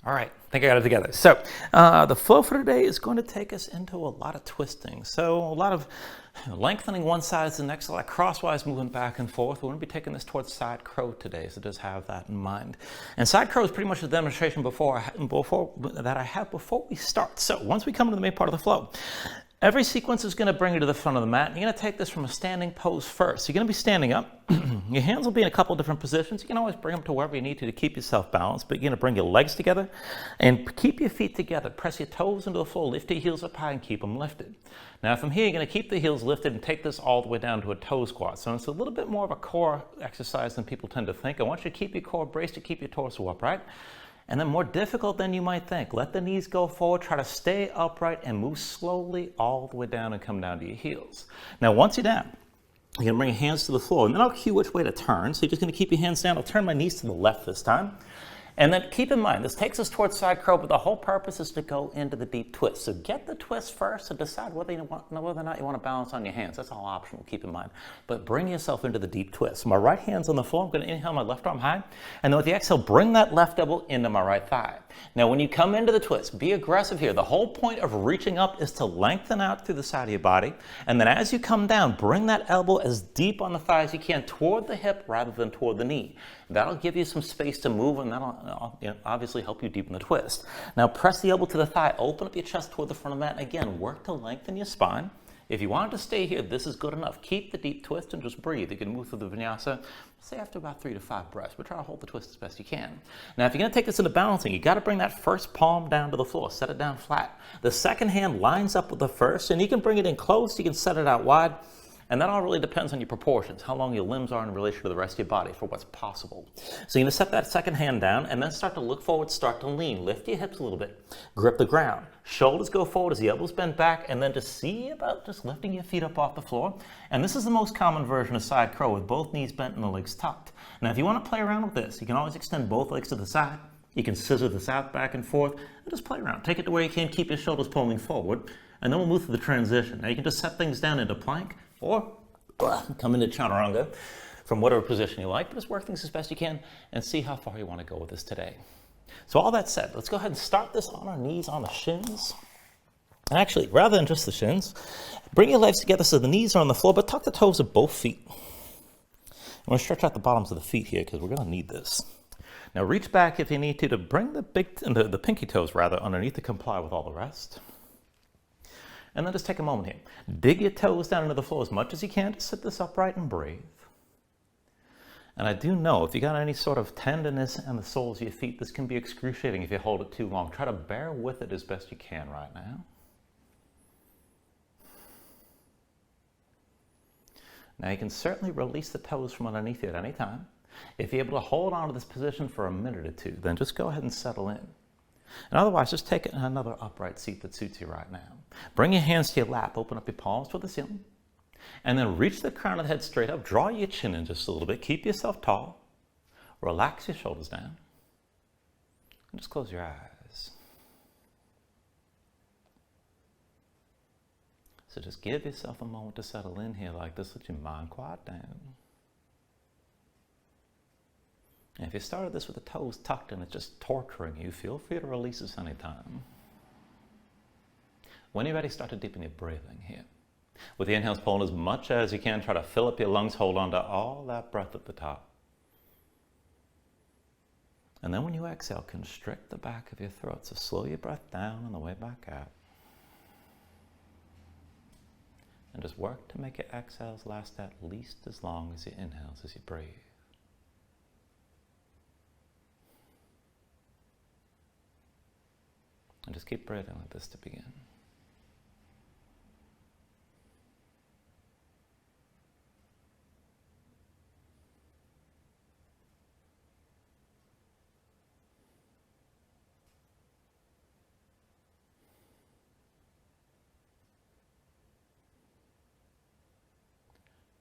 All right, I think I got it together. So the flow for today is going to take us into a lot of twisting. So a lot of lengthening one side to the next, a lot of crosswise moving back and forth. We're going to be taking this towards side crow today, so just have that in mind. And side crow is pretty much the demonstration before we start. So once we come to the main part of the flow, every sequence is going to bring you to the front of the mat. You're going to take this from a standing pose first. You're going to be standing up. Your hands will be in a couple different positions. You can always bring them to wherever you need to keep yourself balanced, but you're going to bring your legs together and keep your feet together. Press your toes into the floor, lift your heels up high and keep them lifted. Now from here, you're going to keep the heels lifted and take this all the way down to a toe squat. So it's a little bit more of a core exercise than people tend to think. I want you to keep your core braced, to keep your torso upright. And then more difficult than you might think. Let the knees go forward, try to stay upright and move slowly all the way down and come down to your heels. Now once you're down, you're going to bring your hands to the floor, and then I'll cue which way to turn. So you're just going to keep your hands down. I'll turn my knees to the left this time. And then keep in mind, this takes us towards side crow, but the whole purpose is to go into the deep twist. So get the twist first and decide whether or not you want to balance on your hands. That's all optional, keep in mind. But bring yourself into the deep twist. My right hand's on the floor. I'm going to inhale my left arm high. And then with the exhale, bring that left elbow into my right thigh. Now, when you come into the twist, be aggressive here. The whole point of reaching up is to lengthen out through the side of your body. And then as you come down, bring that elbow as deep on the thigh as you can toward the hip rather than toward the knee. That'll give you some space to move, and that'll obviously help you deepen the twist. Now press the elbow to the thigh, open up your chest toward the front of the mat, and again, work to lengthen your spine. If you wanted to stay here, this is good enough. Keep the deep twist and just breathe. You can move through the Vinyasa, say after about 3 to 5 breaths, but try to hold the twist as best you can. Now, if you're going to take this into balancing, you got to bring that first palm down to the floor, set it down flat. The second hand lines up with the first, and you can bring it in close, you can set it out wide. And that all really depends on your proportions, how long your limbs are in relation to the rest of your body for what's possible. So you're going to set that second hand down and then start to look forward, start to lean. Lift your hips a little bit. Grip the ground. Shoulders go forward as the elbows bend back, and then just see about just lifting your feet up off the floor. And this is the most common version of side crow with both knees bent and the legs tucked. Now if you want to play around with this, you can always extend both legs to the side. You can scissor this out back and forth and just play around. Take it to where you can, keep your shoulders pulling forward, and then we'll move through the transition. Now you can just set things down into plank or come into chaturanga from whatever position you like, but just work things as best you can and see how far you want to go with this today. So all that said, let's go ahead and start this on our knees, on the shins. And actually, rather than just the shins, bring your legs together so the knees are on the floor, but tuck the toes of both feet. I'm going to stretch out the bottoms of the feet here because we're going to need this. Now reach back if you need to bring the pinky toes rather underneath to comply with all the rest. And then just take a moment here. Dig your toes down into the floor as much as you can to sit this upright and breathe. And I do know if you got any sort of tenderness in the soles of your feet, this can be excruciating if you hold it too long. Try to bear with it as best you can right now. Now you can certainly release the toes from underneath you at any time. If you're able to hold on to this position for a minute or two, then just go ahead and settle in. And otherwise, just take another upright seat that suits you right now. Bring your hands to your lap, open up your palms toward the ceiling, and then reach the crown of the head straight up. Draw your chin in just a little bit. Keep yourself tall. Relax your shoulders down. And just close your eyes. So just give yourself a moment to settle in here like this. Let your mind quiet down. And if you started this with the toes tucked and it's just torturing you, feel free to release this anytime. When you're ready, start to deepen your breathing here. With the inhales, pull in as much as you can. Try to fill up your lungs. Hold on to all that breath at the top. And then when you exhale, constrict the back of your throat. So slow your breath down on the way back out. And just work to make your exhales last at least as long as your inhales as you breathe. And just keep breathing like this to begin.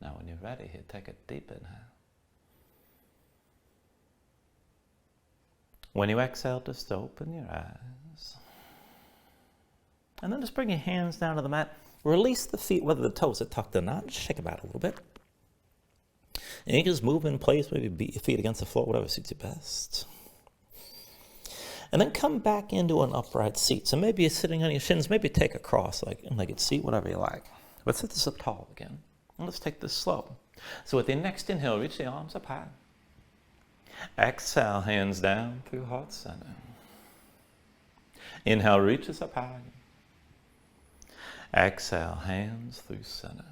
Now when you're ready here, take a deep inhale. When you exhale, just open your eyes. And then just bring your hands down to the mat. Release the feet, whether the toes are tucked or not. Just shake them out a little bit. And you can just move in place, maybe beat your feet against the floor, whatever suits you best. And then come back into an upright seat. So maybe you're sitting on your shins, maybe take a cross, legged seat, whatever you like. Let's sit this up tall again. And let's take this slow. So with the next inhale, reach the arms up high. Exhale, hands down through heart center. Inhale, reaches up high. Exhale, hands through center.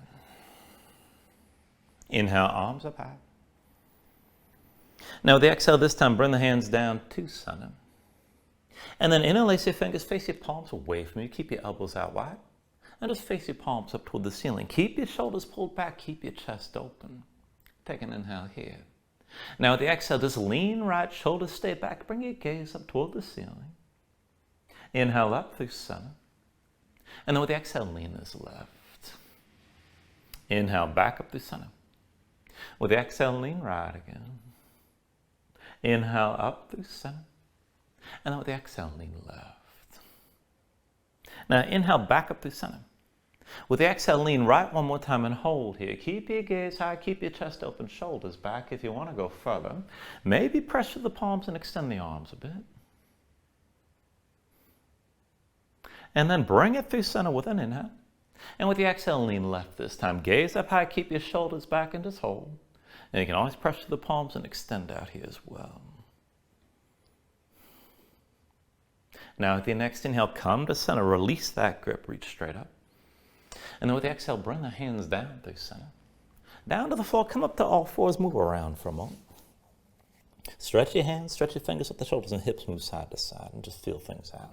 Inhale, arms up high. Now with the exhale this time, bring the hands down to center. And then interlace your fingers, face your palms away from you. Keep your elbows out wide. And just face your palms up toward the ceiling. Keep your shoulders pulled back. Keep your chest open. Take an inhale here. Now with the exhale, just lean right, shoulders stay back. Bring your gaze up toward the ceiling. Inhale up through center. And then with the exhale, lean this left. Inhale back up through center. With the exhale, lean right again. Inhale up through center. And then with the exhale, lean left. Now inhale back up through center. With the exhale, lean right one more time and hold here. Keep your gaze high, keep your chest open, shoulders back. If you want to go further, maybe pressure the palms and extend the arms a bit. And then bring it through center with an inhale. And with the exhale, lean left this time. Gaze up high, keep your shoulders back and just hold. And you can always pressure the palms and extend out here as well. Now with your next inhale, come to center, release that grip, reach straight up. And then with the exhale, bring the hands down through center. Down to the floor, come up to all fours, move around for a moment. Stretch your hands, stretch your fingers, let the shoulders and hips move side to side and just feel things out.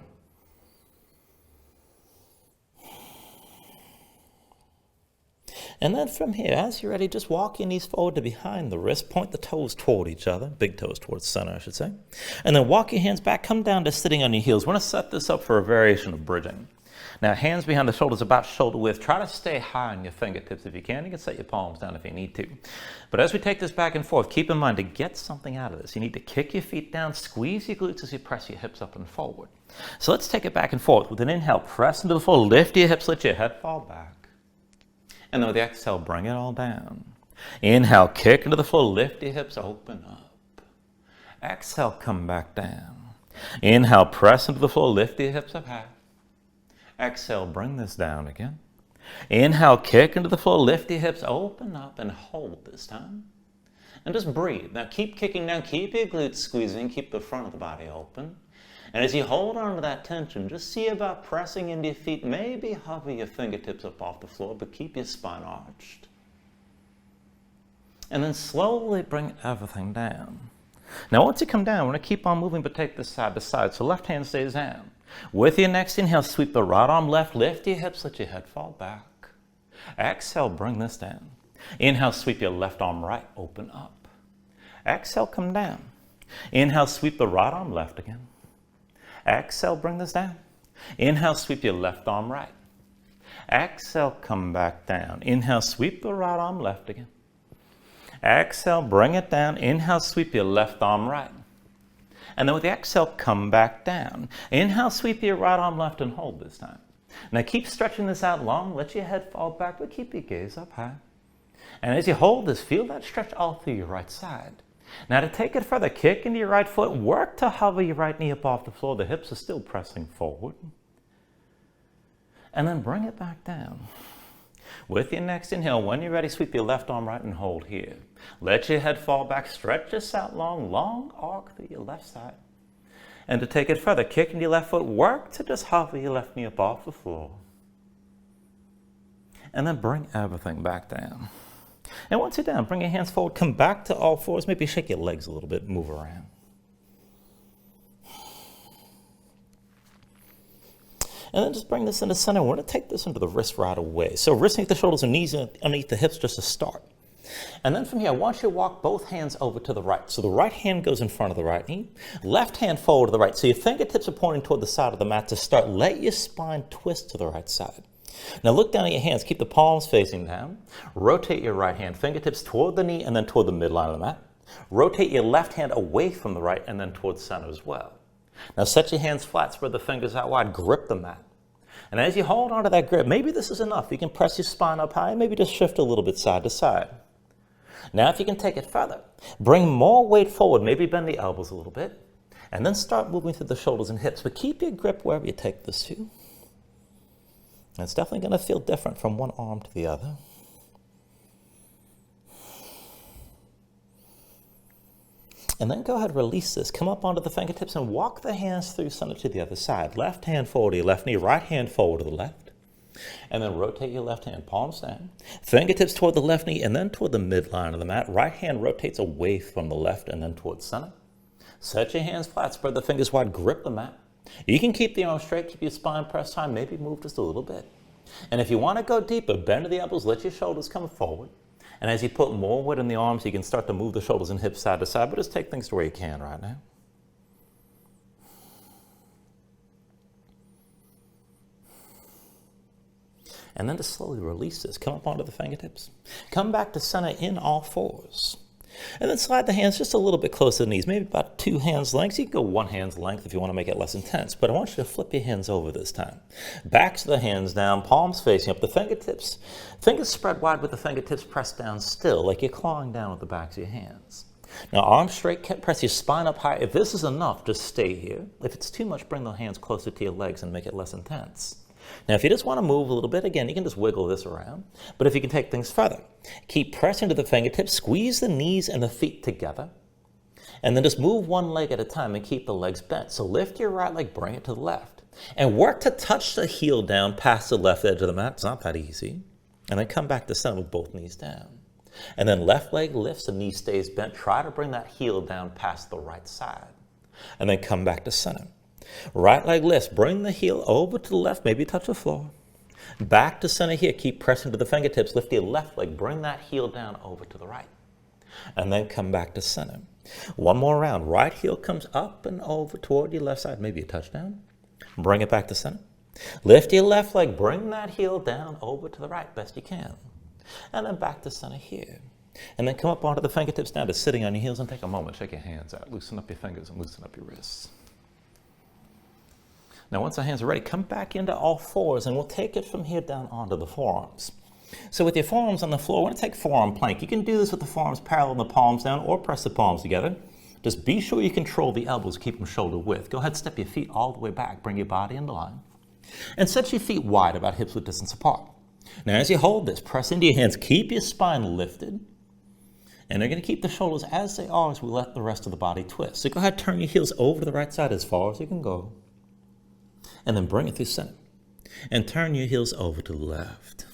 And then from here, as you're ready, just walk your knees forward to behind the wrist, point the toes toward each other, big toes towards center, I should say. And then walk your hands back, come down to sitting on your heels. We're going to set this up for a variation of bridging. Now, hands behind the shoulders, about shoulder width. Try to stay high on your fingertips if you can. You can set your palms down if you need to. But as we take this back and forth, keep in mind to get something out of this, you need to kick your feet down, squeeze your glutes as you press your hips up and forward. So let's take it back and forth. With an inhale, press into the floor, lift your hips, let your head fall back. And then with the exhale, bring it all down. Inhale, kick into the floor, lift your hips, open up. Exhale, come back down. Inhale, press into the floor, lift your hips up high. Exhale, bring this down again. Inhale, kick into the floor, lift your hips, open up and hold this time. And just breathe. Now keep kicking down, keep your glutes squeezing, keep the front of the body open. And as you hold on to that tension, just see about pressing into your feet. Maybe hover your fingertips up off the floor, but keep your spine arched. And then slowly bring everything down. Now once you come down, we're going to keep on moving, but take this side to side. So left hand stays down. With your next inhale, sweep the right arm left, lift your hips, let your head fall back. Exhale, bring this down. Inhale, sweep your left arm right, open up. Exhale, come down. Inhale, sweep the right arm left again. Exhale, bring this down. Inhale, sweep your left arm right. Exhale, come back down. Inhale, sweep the right arm left again. Exhale, bring it down. Inhale, sweep your left arm right. And then with the exhale, come back down. Inhale, sweep your right arm left and hold this time. Now keep stretching this out long. Let your head fall back, but keep your gaze up high. And as you hold this, feel that stretch all through your right side. Now to take it further, kick into your right foot, work to hover your right knee up off the floor. The hips are still pressing forward. And then bring it back down. With your next inhale, when you're ready, sweep your left arm right and hold here. Let your head fall back, stretch this out long, long arc through your left side. And to take it further, kick into your left foot, work to just hover your left knee up off the floor. And then bring everything back down. And once you're down, bring your hands forward, come back to all fours, maybe shake your legs a little bit, move around. And then just bring this into center. We're going to take this into the wrist right away. So wrists underneath the shoulders and knees underneath the hips just to start. And then from here, I want you to walk both hands over to the right. So the right hand goes in front of the right knee, left hand forward to the right. So your fingertips are pointing toward the side of the mat to start. Let your spine twist to the right side. Now look down at your hands. Keep the palms facing down. Rotate your right hand, fingertips toward the knee and then toward the midline of the mat. Rotate your left hand away from the right and then towards center as well. Now set your hands flat, spread the fingers out wide, grip the mat. And as you hold onto that grip, maybe this is enough. You can press your spine up high, maybe just shift a little bit side to side. Now if you can take it further, bring more weight forward, maybe bend the elbows a little bit. And then start moving through the shoulders and hips, but keep your grip wherever you take this to. And it's definitely going to feel different from one arm to the other. And then go ahead and release this. Come up onto the fingertips and walk the hands through center to the other side. Left hand forward to your left knee, right hand forward to the left. And then rotate your left hand, palms down. Fingertips toward the left knee and then toward the midline of the mat. Right hand rotates away from the left and then towards center. Set your hands flat, spread the fingers wide, grip the mat. You can keep the arms straight, keep your spine pressed high, maybe move just a little bit. And if you want to go deeper, bend to the elbows, let your shoulders come forward. And as you put more weight in the arms, you can start to move the shoulders and hips side to side, but just take things to where you can right now. And then to slowly release this, come up onto the fingertips. Come back to center in all fours. And then slide the hands just a little bit closer to the knees, maybe about 2 hands lengths. You can go 1 hand's length if you want to make it less intense, but I want you to flip your hands over this time. Backs of the hands down, palms facing up, the fingertips. Fingers spread wide with the fingertips pressed down still, like you're clawing down with the backs of your hands. Now arms straight, press your spine up high. If this is enough, just stay here. If it's too much, bring the hands closer to your legs and make it less intense. Now, if you just want to move a little bit, again, you can just wiggle this around. But if you can take things further, keep pressing to the fingertips, squeeze the knees and the feet together, and then just move one leg at a time and keep the legs bent. So lift your right leg, bring it to the left, and work to touch the heel down past the left edge of the mat. It's not that easy. And then come back to center with both knees down. And then left leg lifts, the knee stays bent. Try to bring that heel down past the right side. And then come back to center. Right leg lifts, bring the heel over to the left, maybe touch the floor. Back to center here, keep pressing to the fingertips, lift your left leg, bring that heel down over to the right. And then come back to center. One more round, right heel comes up and over toward your left side, maybe a touchdown. Bring it back to center. Lift your left leg, bring that heel down over to the right, best you can. And then back to center here. And then come up onto the fingertips down to sitting on your heels and take a moment, shake your hands out, loosen up your fingers and loosen up your wrists. Now, once the hands are ready, come back into all fours, and we'll take it from here down onto the forearms. So with your forearms on the floor, we're going to take forearm plank. You can do this with the forearms parallel and the palms down, or press the palms together. Just be sure you control the elbows, keep them shoulder width. Go ahead, step your feet all the way back, bring your body into line, and set your feet wide, about hips width distance apart. Now, as you hold this, press into your hands, keep your spine lifted, and they're going to keep the shoulders as they are as we let the rest of the body twist. So go ahead, turn your heels over to the right side as far as you can go. And then bring it through center. And turn your heels over to the left.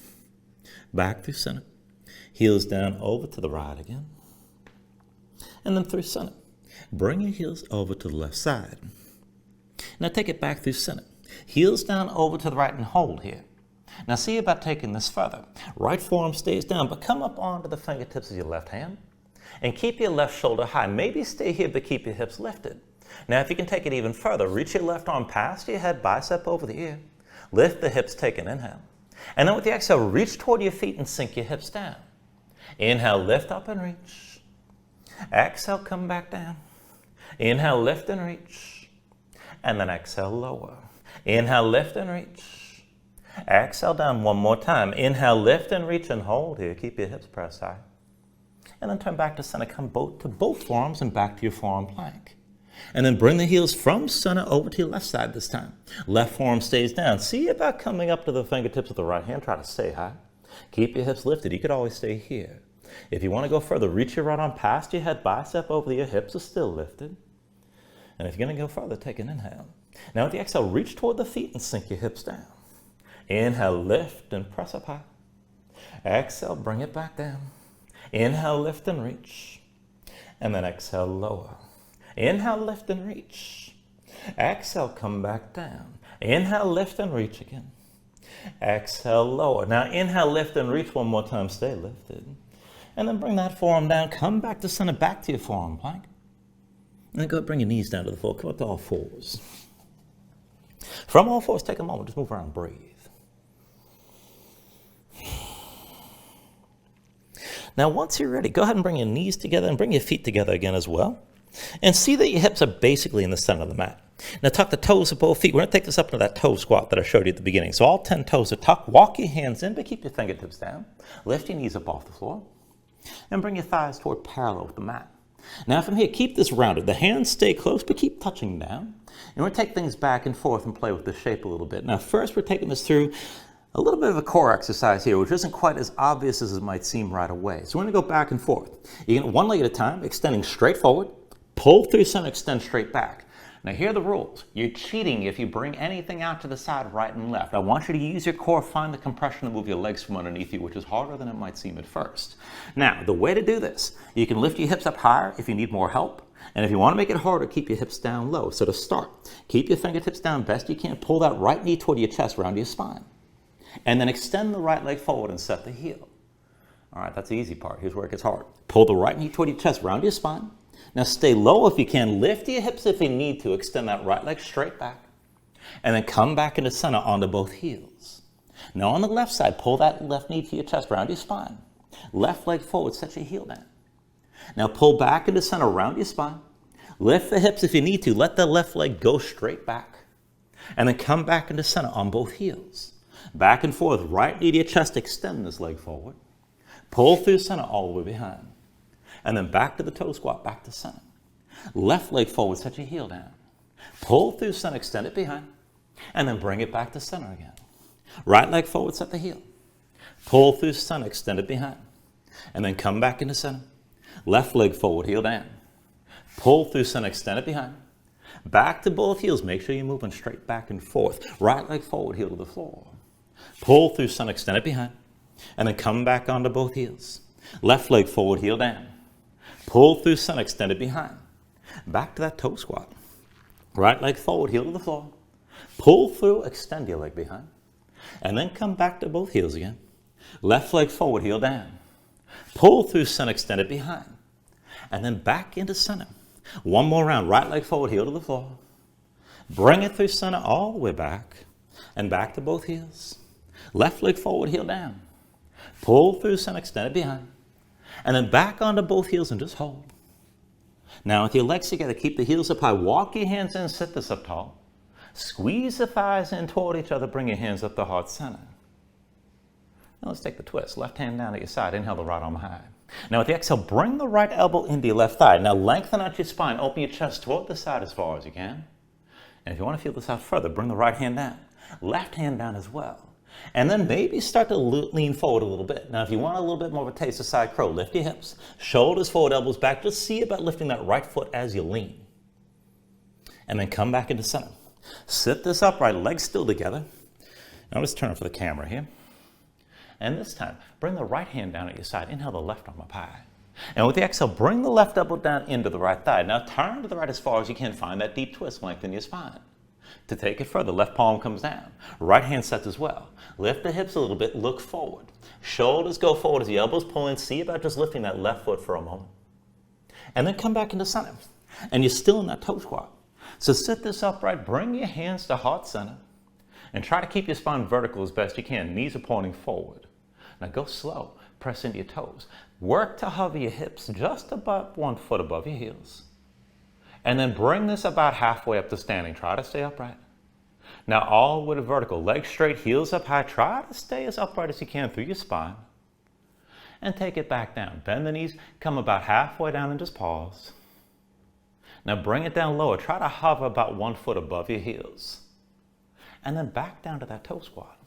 Back through center. Heels down over to the right again. And then through center. Bring your heels over to the left side. Now take it back through center. Heels down over to the right and hold here. Now see about taking this further. Right forearm stays down, but come up onto the fingertips of your left hand. And keep your left shoulder high. Maybe stay here, but keep your hips lifted. Now, if you can take it even further, reach your left arm past your head, bicep over the ear. Lift the hips, take an inhale. And then with the exhale, reach toward your feet and sink your hips down. Inhale, lift up and reach. Exhale, come back down. Inhale, lift and reach. And then exhale, lower. Inhale, lift and reach. Exhale down one more time. Inhale, lift and reach and hold here. Keep your hips pressed high. And then turn back to center. Come to both forearms and back to your forearm plank. And then bring the heels from center over to your left side this time. Left forearm stays down. See about coming up to the fingertips of the right hand. Try to stay high. Keep your hips lifted. You could always stay here. If you want to go further, reach your right arm past your head, bicep over your hips are still lifted. And if you're going to go further, take an inhale. Now with the exhale, reach toward the feet and sink your hips down. Inhale, lift and press up high. Exhale, bring it back down. Inhale, lift and reach. And then exhale, lower. Inhale, lift and reach. Exhale, come back down. Inhale, lift and reach again. Exhale, lower. Now inhale, lift and reach one more time. Stay lifted. And then bring that forearm down. Come back to center, back to your forearm plank. And then go ahead, bring your knees down to the floor. Come up to all fours. From all fours, take a moment. Just move around, breathe. Now once you're ready, go ahead and bring your knees together and bring your feet together again as well. And see that your hips are basically in the center of the mat. Now tuck the toes of both feet. We're going to take this up into that toe squat that I showed you at the beginning. So all 10 toes are tucked. Walk your hands in, but keep your fingertips down. Lift your knees up off the floor. And bring your thighs toward parallel with the mat. Now from here, keep this rounded. The hands stay close, but keep touching down. And we're going to take things back and forth and play with the shape a little bit. Now first, we're taking this through a little bit of a core exercise here, which isn't quite as obvious as it might seem right away. So we're going to go back and forth. You get one leg at a time, extending straight forward, pull through center, extend straight back. Now here are the rules. You're cheating if you bring anything out to the side, right and left. I want you to use your core, find the compression to move your legs from underneath you, which is harder than it might seem at first. Now, the way to do this, you can lift your hips up higher if you need more help. And if you want to make it harder, keep your hips down low. So to start, keep your fingertips down best you can. Pull that right knee toward your chest, around your spine. And then extend the right leg forward and set the heel. All right, that's the easy part. Here's where it gets hard. Pull the right knee toward your chest, round your spine. Now stay low if you can. Lift your hips if you need to. Extend that right leg straight back. And then come back into center onto both heels. Now on the left side, pull that left knee to your chest, round your spine. Left leg forward, set your heel down. Now pull back into center, round your spine. Lift the hips if you need to. Let the left leg go straight back. And then come back into center on both heels. Back and forth, right knee to your chest, extend this leg forward. Pull through center all the way behind. And then back to the toe squat, back to center. Left leg forward, set your heel down. Pull through center, extend it behind. And then bring it back to center again. Right leg forward, set the heel. Pull through center, extend it behind. And then come back into center. Left leg forward, heel down. Pull through center, extend it behind. Back to both heels. Make sure you're moving straight back and forth. Right leg forward, heel to the floor. Pull through center, extend it behind. And then come back onto both heels. Left leg forward, heel down. Pull through center, extend it behind. Back to that toe squat. Right leg forward, heel to the floor. Pull through, extend your leg behind. And then come back to both heels again. Left leg forward, heel down. Pull through center, extend it behind. And then back into center. One more round. Right leg forward, heel to the floor. Bring it through center all the way back. And back to both heels. Left leg forward, heel down. Pull through center, extend it behind. And then back onto both heels and just hold. Now with your legs together, keep the heels up high. Walk your hands in, sit this up tall. Squeeze the thighs in toward each other. Bring your hands up to heart center. Now let's take the twist. Left hand down at your side. Inhale the right arm high. Now with the exhale, bring the right elbow into your left thigh. Now lengthen out your spine. Open your chest toward the side as far as you can. And if you want to feel this out further, bring the right hand down. Left hand down as well. And then maybe start to lean forward a little bit. Now if you want a little bit more of a taste of side crow, lift your hips. Shoulders forward, elbows back. Just see about lifting that right foot as you lean. And then come back into center. Sit this upright, legs still together. Now let's turn it for the camera here. And this time, bring the right hand down at your side. Inhale the left arm up high. And with the exhale, bring the left elbow down into the right thigh. Now turn to the right as far as you can. Find that deep twist, lengthen your spine. To take it further, left palm comes down. Right hand sets as well. Lift the hips a little bit, look forward. Shoulders go forward as the elbows pull in. See about just lifting that left foot for a moment. And then come back into center. And you're still in that toe squat. So sit this upright, bring your hands to heart center. And try to keep your spine vertical as best you can. Knees are pointing forward. Now go slow, press into your toes. Work to hover your hips just about 1 foot above your heels. And then bring this about halfway up to standing. Try to stay upright. Now all the way to vertical. Legs straight, heels up high. Try to stay as upright as you can through your spine. And take it back down. Bend the knees, come about halfway down and just pause. Now bring it down lower. Try to hover about 1 foot above your heels. And then back down to that toe squat.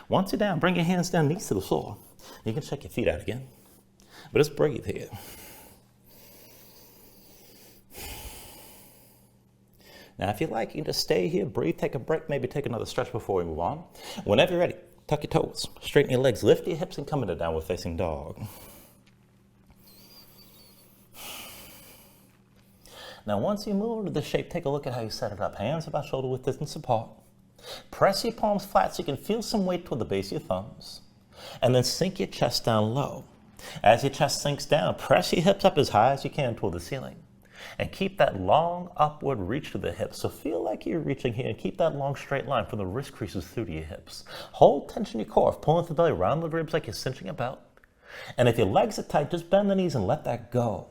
Once you're down, bring your hands down, knees to the floor. You can check your feet out again. But just breathe here. Now, if you like, you can just stay here, breathe, take a break, maybe take another stretch before we move on. Whenever you're ready, tuck your toes, straighten your legs, lift your hips, and come into downward facing dog. Now, once you move into this shape, take a look at how you set it up. Hands about shoulder width distance apart. Press your palms flat so you can feel some weight toward the base of your thumbs. And then sink your chest down low. As your chest sinks down, press your hips up as high as you can toward the ceiling. And keep that long upward reach to the hips. So feel like you're reaching here and keep that long straight line from the wrist creases through to your hips. Hold tension in your core, pulling the belly around the ribs like you're cinching a belt. And if your legs are tight, just bend the knees and let that go.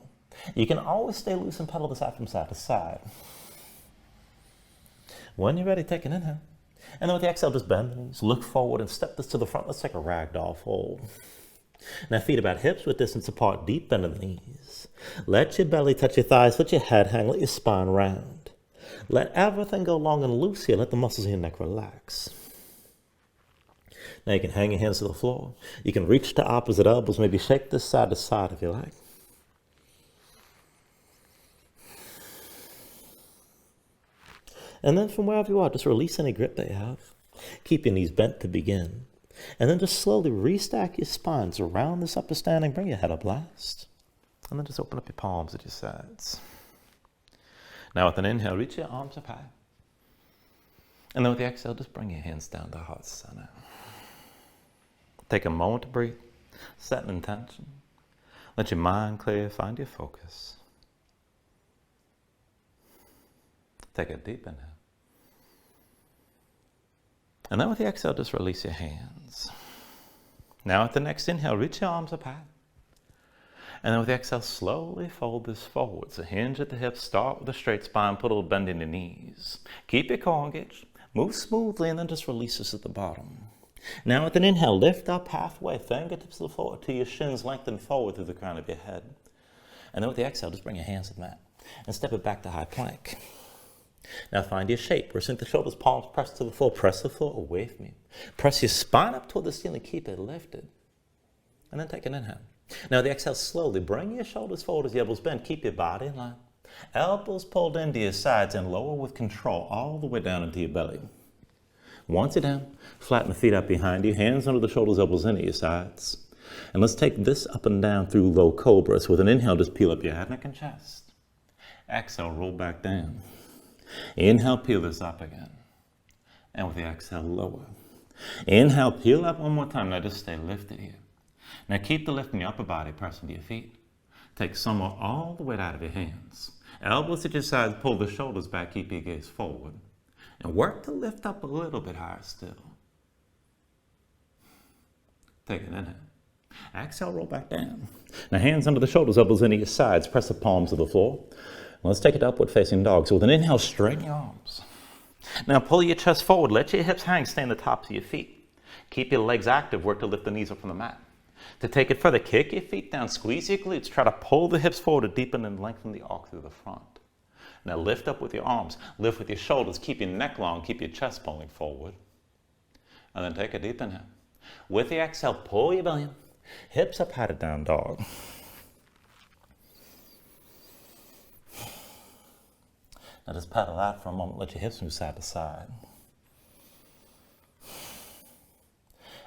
You can always stay loose and pedal this out from side to side. When you're ready, take an inhale. And then with the exhale, just bend the knees, look forward and step this to the front. Let's take a ragdoll fold. Now feet about hips with distance apart, deep bend of the knees. Let your belly touch your thighs, let your head hang, let your spine round. Let everything go long and loose here, let the muscles in your neck relax. Now you can hang your hands to the floor. You can reach to opposite elbows, maybe shake this side to side if you like. And then from wherever you are, just release any grip that you have. Keep your knees bent to begin. And then just slowly restack your spines around this upper standing. Bring your head up last. And then just open up your palms at your sides. Now with an inhale, reach your arms up high. And then with the exhale, just bring your hands down to heart center. Take a moment to breathe. Set an intention. Let your mind clear. Find your focus. Take a deep inhale. And then with the exhale, just release your hands. Now at the next inhale, reach your arms up high. And then with the exhale, slowly fold this forward. So hinge at the hips, start with a straight spine, put a little bend in your knees. Keep your core engaged, move smoothly, and then just release this at the bottom. Now with an inhale, lift up halfway, fingertips to the floor, till your shins lengthen forward through the crown of your head. And then with the exhale, just bring your hands to the mat and step it back to high plank. Now find your shape. Where sink the shoulders, palms pressed to the floor. Press the floor away from you. Press your spine up toward the ceiling. Keep it lifted. And then take an inhale. Now the exhale, slowly bring your shoulders forward as your elbows bend. Keep your body in line. Elbows pulled into your sides and lower with control all the way down into your belly. Once you're down, flatten the feet up behind you. Hands under the shoulders, elbows into your sides. And let's take this up and down through low cobra. So with an inhale, just peel up your head, neck, and chest. Exhale, roll back down. Inhale, peel this up again. And with the exhale, lower. Inhale, peel up one more time. Now just stay lifted here. Now keep the lift in your upper body, press into your feet. Take some more all the way out of your hands. Elbows at your sides, pull the shoulders back, keep your gaze forward. And work to lift up a little bit higher still. Take an inhale. Exhale, roll back down. Now hands under the shoulders, elbows into your sides, press the palms to the floor. Let's take it upward facing dog. So with an inhale, straighten your arms. Now pull your chest forward. Let your hips hang. Stay on the tops of your feet. Keep your legs active. Work to lift the knees up from the mat. To take it further, kick your feet down. Squeeze your glutes. Try to pull the hips forward to deepen and lengthen the arc through the front. Now lift up with your arms. Lift with your shoulders. Keep your neck long. Keep your chest pulling forward. And then take a deep inhale. With the exhale, pull your belly in. Hips up high to down dog. Now just paddle out for a moment. Let your hips move side to side.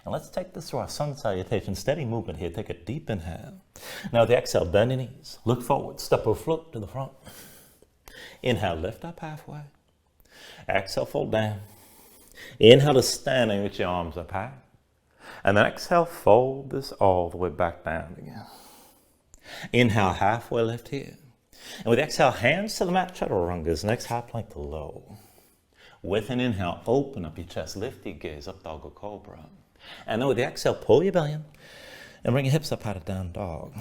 And let's take this to our sun salutation. Steady movement here. Take a deep inhale. Now with the exhale, bend your knees. Look forward. Step or float to the front. Inhale, lift up halfway. Exhale, fold down. Inhale to standing with your arms up high. And then exhale, fold this all the way back down again. Inhale, halfway lift here. And with exhale, hands to the mat, chaturangas. Next, high plank to low. With an inhale, open up your chest, lift your gaze up, dog or cobra. And then with the exhale, pull your belly in and bring your hips up high to down dog.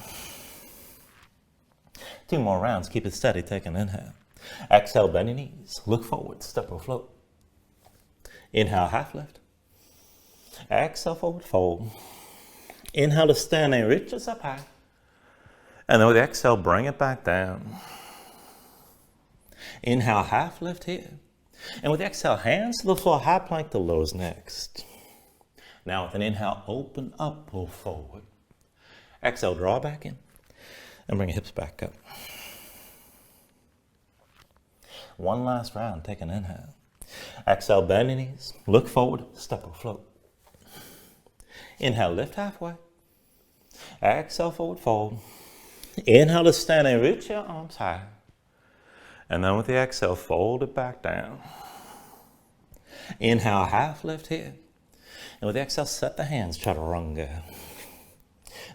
2 more rounds, keep it steady, take an inhale. Exhale, bend your knees, look forward, step or float. Inhale, half lift. Exhale, forward fold. Inhale to stand and reach us up high. And then with the exhale, bring it back down. Inhale, half lift here. And with the exhale, hands to the floor, high plank to lows next. Now with an inhale, open up, pull forward. Exhale, draw back in. And bring your hips back up. One last round, take an inhale. Exhale, bend your knees, look forward, step or float. Inhale, lift halfway. Exhale, forward fold. Inhale to stand and reach your arms high. And then with the exhale, fold it back down. Inhale, half lift here. And with the exhale, set the hands, chaturanga.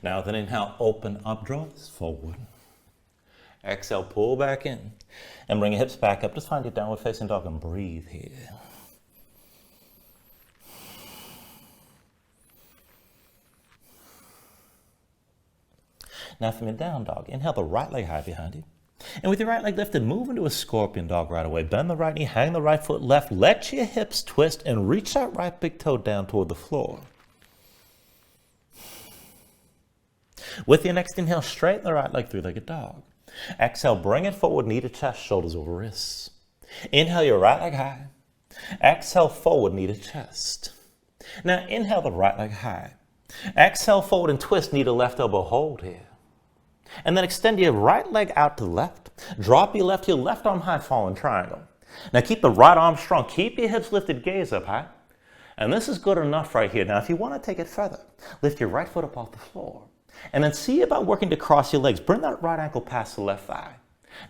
Now with an inhale, open up, draw this forward. Exhale, pull back in. And bring your hips back up. Just find your downward facing dog and breathe here. Now from your down dog, inhale the right leg high behind you. And with your right leg lifted, move into a scorpion dog right away. Bend the right knee, hang the right foot left. Let your hips twist and reach that right big toe down toward the floor. With your next inhale, straighten the right leg, three-legged dog. Exhale, bring it forward, knee to chest, shoulders over wrists. Inhale your right leg high. Exhale, forward, knee to chest. Now inhale the right leg high. Exhale, forward and twist, knee to left elbow, hold here. And then extend your right leg out to the left. Drop your left heel, left arm high, fall in triangle. Now keep the right arm strong. Keep your hips lifted, gaze up high. And this is good enough right here. Now if you want to take it further, lift your right foot up off the floor. And then see about working to cross your legs. Bring that right ankle past the left thigh.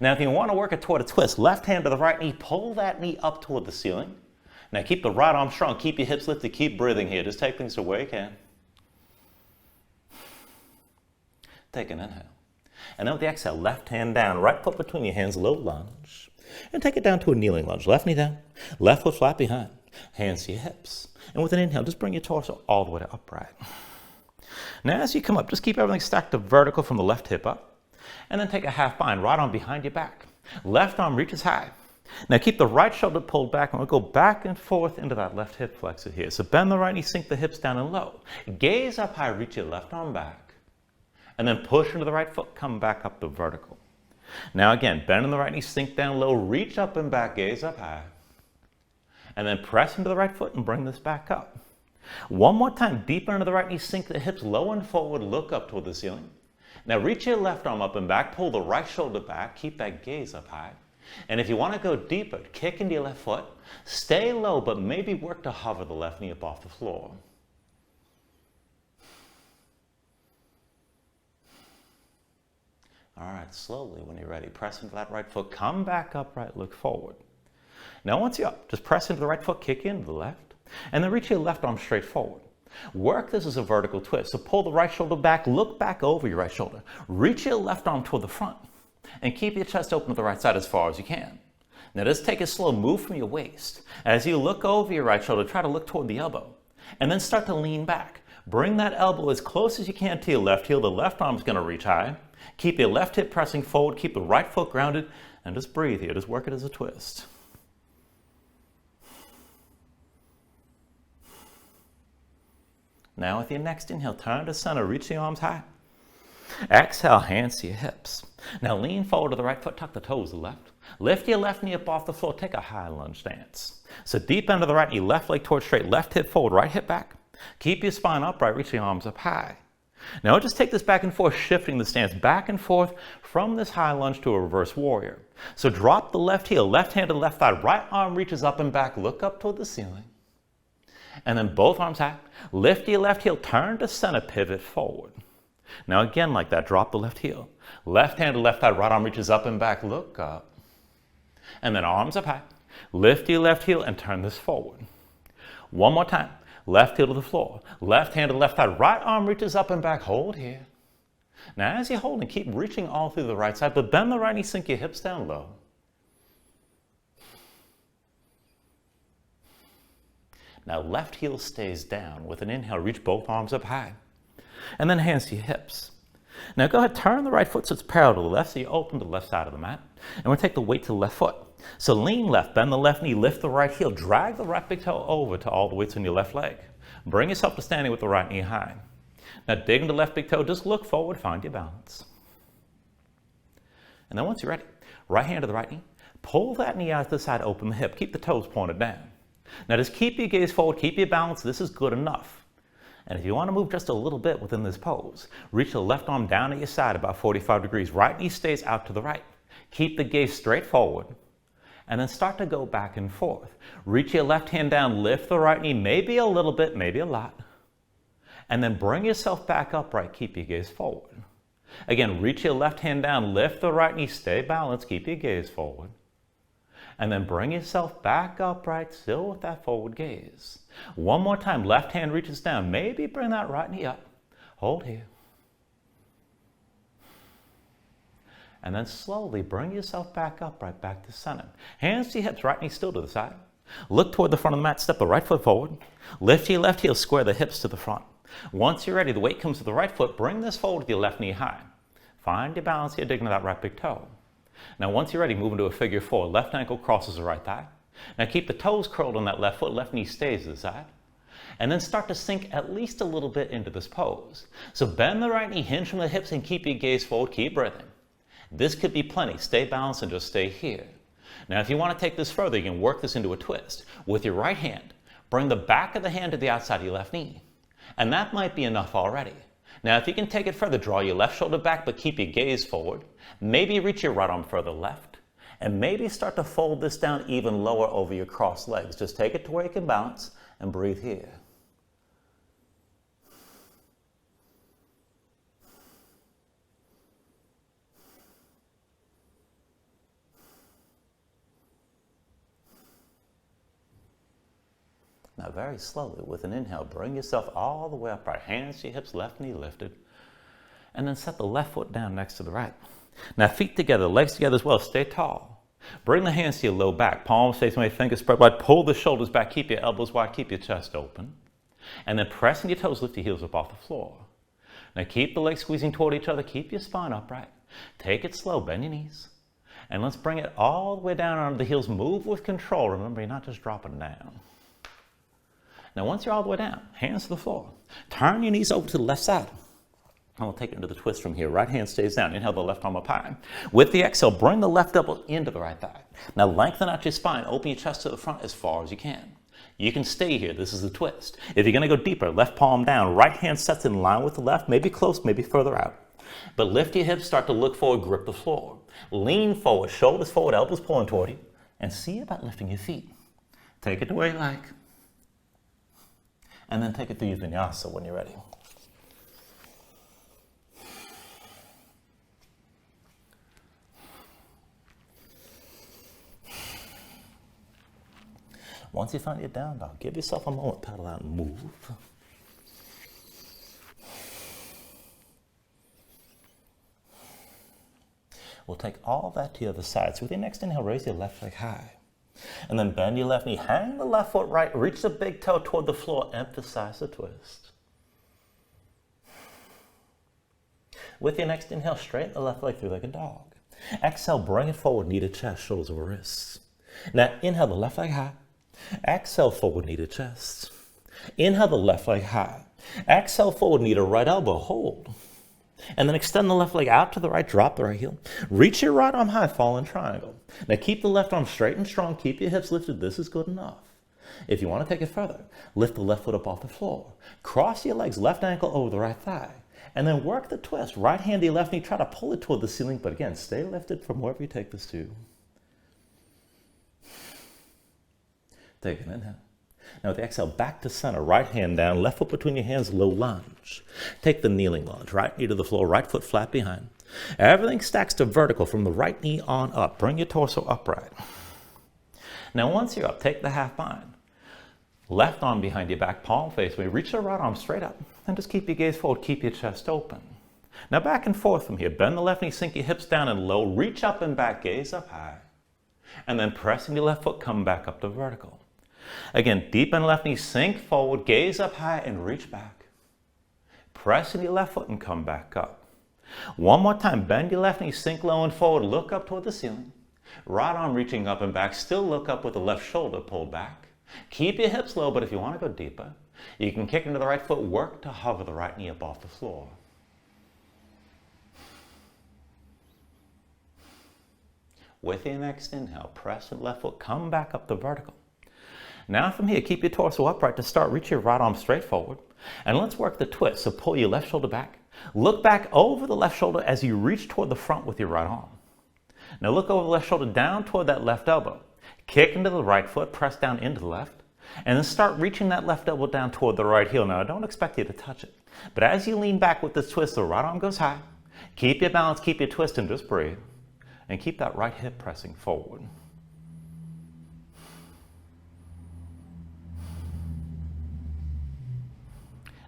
Now if you want to work it toward a twist, left hand to the right knee, pull that knee up toward the ceiling. Now keep the right arm strong. Keep your hips lifted. Keep breathing here. Just take things to where you can. Take an inhale. And then with the exhale, left hand down, right foot between your hands, low lunge. And take it down to a kneeling lunge. Left knee down, left foot flat behind, hands to your hips. And with an inhale, just bring your torso all the way to upright. Now as you come up, just keep everything stacked up vertical from the left hip up. And then take a half bind, right arm behind your back. Left arm reaches high. Now keep the right shoulder pulled back, and we'll go back and forth into that left hip flexor here. So bend the right knee, sink the hips down and low. Gaze up high, reach your left arm back. And then push into the right foot, come back up to vertical. Now again, bend in the right knee, sink down low, reach up and back, gaze up high. And then press into the right foot and bring this back up. One more time, deeper into the right knee, sink the hips low and forward, look up toward the ceiling. Now reach your left arm up and back, pull the right shoulder back, keep that gaze up high. And if you want to go deeper, kick into your left foot, stay low, but maybe work to hover the left knee up off the floor. All right, slowly when you're ready, press into that right foot, come back upright, look forward. Now once you're up, just press into the right foot, kick into the left, and then reach your left arm straight forward. Work this as a vertical twist. So pull the right shoulder back, look back over your right shoulder. Reach your left arm toward the front, and keep your chest open to the right side as far as you can. Now just take a slow move from your waist. As you look over your right shoulder, try to look toward the elbow, and then start to lean back. Bring that elbow as close as you can to your left heel. The left arm is going to reach high. Keep your left hip pressing forward, keep the right foot grounded, and just breathe here. Just work it as a twist. Now with your next inhale, turn to center, reach the arms high. Exhale, hands to your hips. Now lean forward to the right foot, tuck the toes to the left. Lift your left knee up off the floor, take a high lunge stance. So deep end of the right knee, left leg towards straight, left hip forward, right hip back. Keep your spine upright, reach your arms up high. Now just take this back and forth, shifting the stance back and forth from this high lunge to a reverse warrior. So drop the left heel, left hand to left thigh, right arm reaches up and back, look up toward the ceiling. And then both arms high, lift your left heel, turn to center, pivot forward. Now again like that, drop the left heel. Left hand to left thigh, right arm reaches up and back, look up. And then arms up high, lift your left heel and turn this forward. One more time. Left heel to the floor, left hand to left thigh, right arm reaches up and back, hold here. Now as you're holding, keep reaching all through the right side, but bend the right knee, sink your hips down low. Now left heel stays down. With an inhale, reach both arms up high. And then hands to your hips. Now go ahead, turn the right foot so it's parallel to the left, so you open to the left side of the mat. And we'll take the weight to the left foot. So lean left, bend the left knee, lift the right heel, drag the right big toe over to all the weights on your left leg. Bring yourself to standing with the right knee high. Now dig into the left big toe, just look forward, find your balance. And then once you're ready, right hand to the right knee, pull that knee out to the side, open the hip, keep the toes pointed down. Now just keep your gaze forward, keep your balance, this is good enough. And if you want to move just a little bit within this pose, reach the left arm down at your side about 45 degrees, right knee stays out to the right. Keep the gaze straight forward. And then start to go back and forth. Reach your left hand down, lift the right knee, maybe a little bit, maybe a lot. And then bring yourself back upright, keep your gaze forward. Again, reach your left hand down, lift the right knee, stay balanced, keep your gaze forward. And then bring yourself back upright, still with that forward gaze. One more time, left hand reaches down, maybe bring that right knee up. Hold here. And then slowly bring yourself back up, right back to center. Hands to your hips, right knee still to the side. Look toward the front of the mat, step the right foot forward. Lift your left heel, square the hips to the front. Once you're ready, the weight comes to the right foot, bring this forward with your left knee high. Find your balance here, dig into that right big toe. Now once you're ready, move into a figure four. Left ankle crosses the right thigh. Now keep the toes curled on that left foot, left knee stays to the side. And then start to sink at least a little bit into this pose. So bend the right knee, hinge from the hips, and keep your gaze forward, keep breathing. This could be plenty. Stay balanced and just stay here. Now, if you want to take this further, you can work this into a twist. With your right hand, bring the back of the hand to the outside of your left knee. And that might be enough already. Now, if you can take it further, draw your left shoulder back, but keep your gaze forward. Maybe reach your right arm further left. And maybe start to fold this down even lower over your crossed legs. Just take it to where you can balance and breathe here. Now very slowly, with an inhale, bring yourself all the way upright. Hands to your hips, left knee lifted. And then set the left foot down next to the right. Now feet together, legs together as well. Stay tall. Bring the hands to your low back. Palms facing away, fingers spread wide. Pull the shoulders back. Keep your elbows wide. Keep your chest open. And then pressing your toes, lift your heels up off the floor. Now keep the legs squeezing toward each other. Keep your spine upright. Take it slow. Bend your knees. And let's bring it all the way down onto the heels. Move with control. Remember, you're not just dropping down. Now, once you're all the way down, hands to the floor. Turn your knees over to the left side. And we'll take it into the twist from here. Right hand stays down. Inhale the left arm up high. With the exhale, bring the left elbow into the right thigh. Now, lengthen out your spine. Open your chest to the front as far as you can. You can stay here. This is the twist. If you're going to go deeper, left palm down. Right hand sets in line with the left. Maybe close, maybe further out. But lift your hips. Start to look forward. Grip the floor. Lean forward. Shoulders forward. Elbows pulling toward you. And see about lifting your feet. Take it the way you like. And then take it through your Vinyasa when you're ready. Once you find your down dog, give yourself a moment, pedal out and move. We'll take all that to the other side. So with your next inhale, raise your left leg high. And then bend your left knee, hang the left foot right, reach the big toe toward the floor, emphasize the twist. With your next inhale, straighten the left leg through like a dog. Exhale, bring it forward, knee to chest, shoulders over wrists. Now inhale the left leg high. Exhale, forward, knee to chest. Inhale the left leg high. Exhale, forward, knee to right elbow, hold. And then extend the left leg out to the right, drop the right heel. Reach your right arm high, fall in triangle. Now keep the left arm straight and strong, keep your hips lifted, this is good enough. If you want to take it further, lift the left foot up off the floor. Cross your legs, left ankle over the right thigh. And then work the twist. Right hand to your left knee, try to pull it toward the ceiling, but again, stay lifted from wherever you take this to. Take an inhale. Now with the exhale, back to center, right hand down, left foot between your hands, low lunge. Take the kneeling lunge, right knee to the floor, right foot flat behind. Everything stacks to vertical from the right knee on up. Bring your torso upright. Now once you're up, take the half bind. Left arm behind your back, palm face away. Reach your right arm straight up and just keep your gaze forward, keep your chest open. Now back and forth from here. Bend the left knee, sink your hips down and low. Reach up and back, gaze up high. And then pressing your left foot, come back up to vertical. Again, deep in left knee, sink forward, gaze up high and reach back. Press in your left foot and come back up. One more time, bend your left knee, sink low and forward, look up toward the ceiling. Right arm reaching up and back, still look up with the left shoulder pulled back. Keep your hips low, but if you want to go deeper, you can kick into the right foot, work to hover the right knee up off the floor. With your next inhale, press the left foot, come back up to vertical. Now from here, keep your torso upright. To start, reach your right arm straight forward. And let's work the twist. So pull your left shoulder back. Look back over the left shoulder as you reach toward the front with your right arm. Now look over the left shoulder down toward that left elbow. Kick into the right foot, press down into the left. And then start reaching that left elbow down toward the right heel. Now I don't expect you to touch it. But as you lean back with this twist, the right arm goes high. Keep your balance, keep your twist, and just breathe. And keep that right hip pressing forward.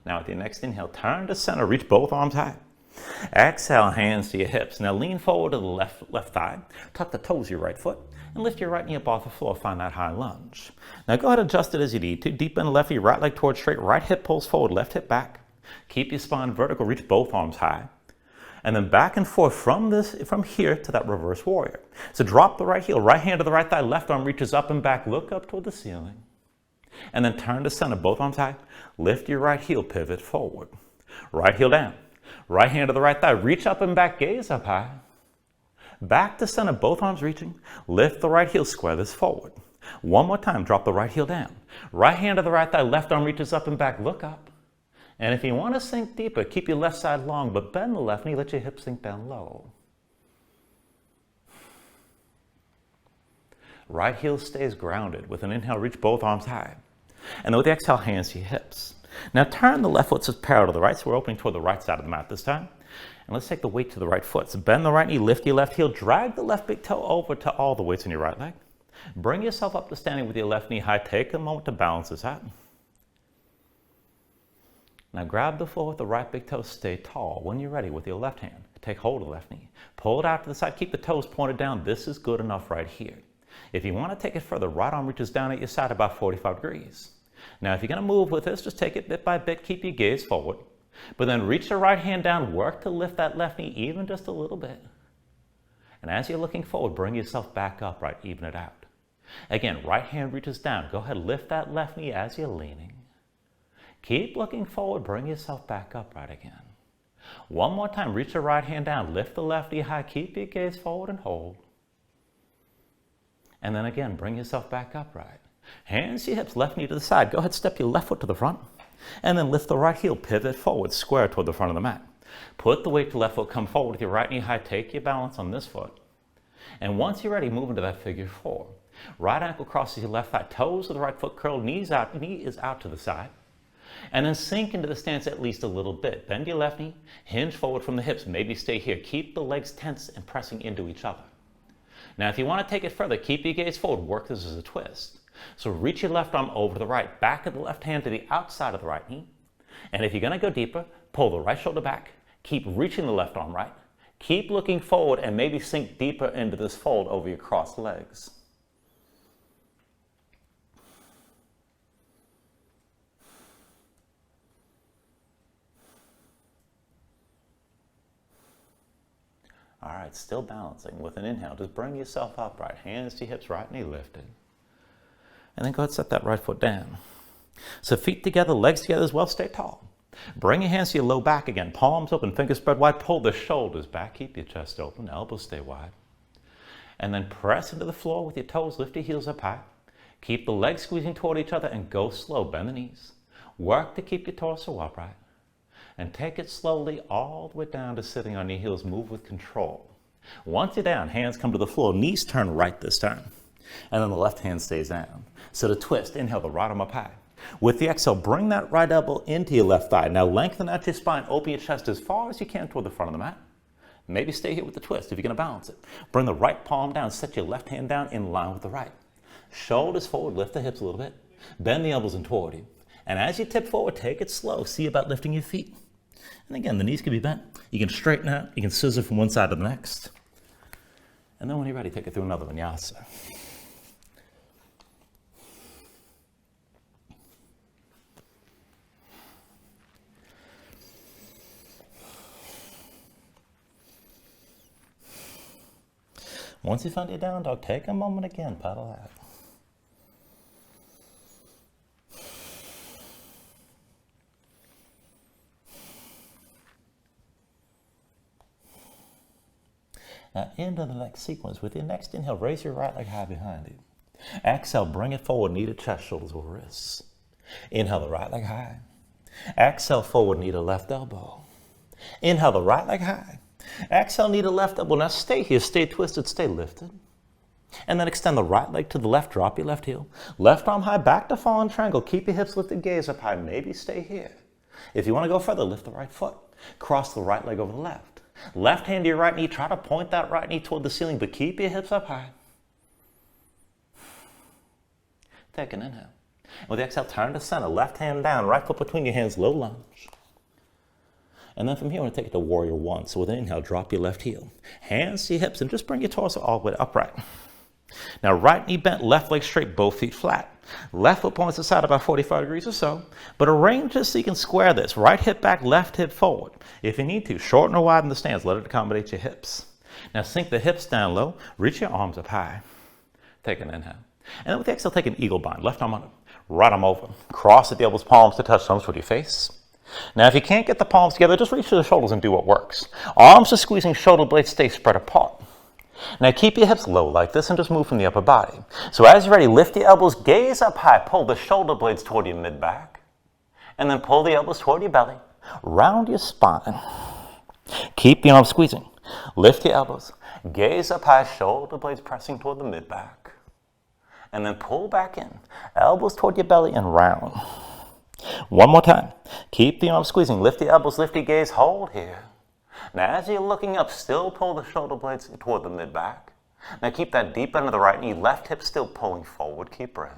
Now with your next inhale, turn to center, reach both arms high. Exhale, hands to your hips. Now lean forward to the left thigh, tuck the toes of your right foot, and lift your right knee up off the floor, find that high lunge. Now go ahead and adjust it as you need to. Deep in the left, your right leg towards straight, right hip pulls forward, left hip back. Keep your spine vertical, reach both arms high. And then back and forth from here to that reverse warrior. So drop the right heel, right hand to the right thigh, left arm reaches up and back, look up toward the ceiling. And then turn to center, both arms high. Lift your right heel, pivot forward. Right heel down. Right hand to the right thigh. Reach up and back, gaze up high. Back to center, both arms reaching. Lift the right heel, square this forward. One more time, drop the right heel down. Right hand to the right thigh, left arm reaches up and back, look up. And if you want to sink deeper, keep your left side long, but bend the left knee, let your hips sink down low. Right heel stays grounded. With an inhale, reach both arms high. And then with the exhale, hands to your hips. Now turn the left foot parallel to the right, so we're opening toward the right side of the mat this time. And let's take the weight to the right foot. So bend the right knee, lift your left heel, drag the left big toe over to all the weights in your right leg. Bring yourself up to standing with your left knee high. Take a moment to balance this out. Now grab the floor with the right big toe, stay tall. When you're ready, with your left hand, take hold of the left knee. Pull it out to the side, keep the toes pointed down. This is good enough right here. If you want to take it further, right arm reaches down at your side about 45 degrees. Now if you're going to move with this, just take it bit by bit, keep your gaze forward. But then reach the right hand down, work to lift that left knee even just a little bit. And as you're looking forward, bring yourself back upright, even it out. Again, right hand reaches down. Go ahead, lift that left knee as you're leaning. Keep looking forward, bring yourself back upright again. One more time, reach the right hand down, lift the left knee high, keep your gaze forward and hold. And then again, bring yourself back upright. Hands to your hips, left knee to the side. Go ahead, step your left foot to the front. And then lift the right heel, pivot forward, square toward the front of the mat. Put the weight to the left foot, come forward with your right knee high, take your balance on this foot. And once you're ready, move into that figure four. Right ankle crosses your left thigh, toes of the right foot curled, knee is out to the side. And then sink into the stance at least a little bit. Bend your left knee, hinge forward from the hips, maybe stay here. Keep the legs tense and pressing into each other. Now if you want to take it further, keep your gaze forward, work this as a twist. So reach your left arm over the right, back of the left hand to the outside of the right knee. And if you're going to go deeper, pull the right shoulder back, keep reaching the left arm right, keep looking forward and maybe sink deeper into this fold over your crossed legs. All right, still balancing. With an inhale, just bring yourself upright. Hands to hips, right knee lifted. And then go ahead and set that right foot down. So feet together, legs together as well, stay tall. Bring your hands to your low back again. Palms open, fingers spread wide. Pull the shoulders back, keep your chest open, elbows stay wide. And then press into the floor with your toes, lift your heels up high. Keep the legs squeezing toward each other and go slow, bend the knees. Work to keep your torso upright. And take it slowly all the way down to sitting on your heels. Move with control. Once you're down, hands come to the floor, knees turn right this time. And then the left hand stays down. So to twist, inhale the right arm up high. With the exhale, bring that right elbow into your left thigh. Now lengthen out your spine, open your chest as far as you can toward the front of the mat. Maybe stay here with the twist if you're going to balance it. Bring the right palm down, set your left hand down in line with the right. Shoulders forward, lift the hips a little bit. Bend the elbows in toward you. And as you tip forward, take it slow. See about lifting your feet. And again, the knees can be bent. You can straighten out. You can scissor from one side to the next. And then when you're ready, take it through another vinyasa. Once you find your down dog, take a moment again, paddle out. Now into the next sequence. With your next inhale, raise your right leg high behind you. Exhale, bring it forward, knee to chest, shoulders over wrists. Inhale the right leg high. Exhale forward, knee to left elbow. Inhale the right leg high. Exhale, knee to left elbow. Now stay here, stay twisted, stay lifted. And then extend the right leg to the left, drop your left heel. Left arm high, back to fallen triangle. Keep your hips lifted, gaze up high. Maybe stay here. If you want to go further, lift the right foot. Cross the right leg over the left. Left hand to your right knee. Try to point that right knee toward the ceiling, but keep your hips up high. Take an inhale. With the exhale, turn to center. Left hand down, right foot between your hands, low lunge. And then from here, we're going to take it to warrior one. So with an inhale, drop your left heel. Hands to your hips and just bring your torso all the way upright. Now right knee bent, left leg straight, both feet flat. Left foot points to the side about 45 degrees or so. But arrange this so you can square this. Right hip back, left hip forward. If you need to, shorten or widen the stance. Let it accommodate your hips. Now sink the hips down low. Reach your arms up high. Take an inhale. And then with the exhale, take an eagle bind. Left arm under. Right arm over. Cross at the elbows, palms to touch thumbs with your face. Now, if you can't get the palms together, just reach to the shoulders and do what works. Arms are squeezing, shoulder blades stay spread apart. Now, keep your hips low like this and just move from the upper body. So as you're ready, lift the elbows, gaze up high, pull the shoulder blades toward your mid-back, and then pull the elbows toward your belly, round your spine. Keep the arms squeezing. Lift your elbows, gaze up high, shoulder blades pressing toward the mid-back, and then pull back in, elbows toward your belly and round. One more time. Keep the arms squeezing. Lift the elbows, lift your gaze, hold here. Now, as you're looking up, still pull the shoulder blades toward the mid-back. Now, keep that deep end of the right knee, left hip still pulling forward. Keep breathing.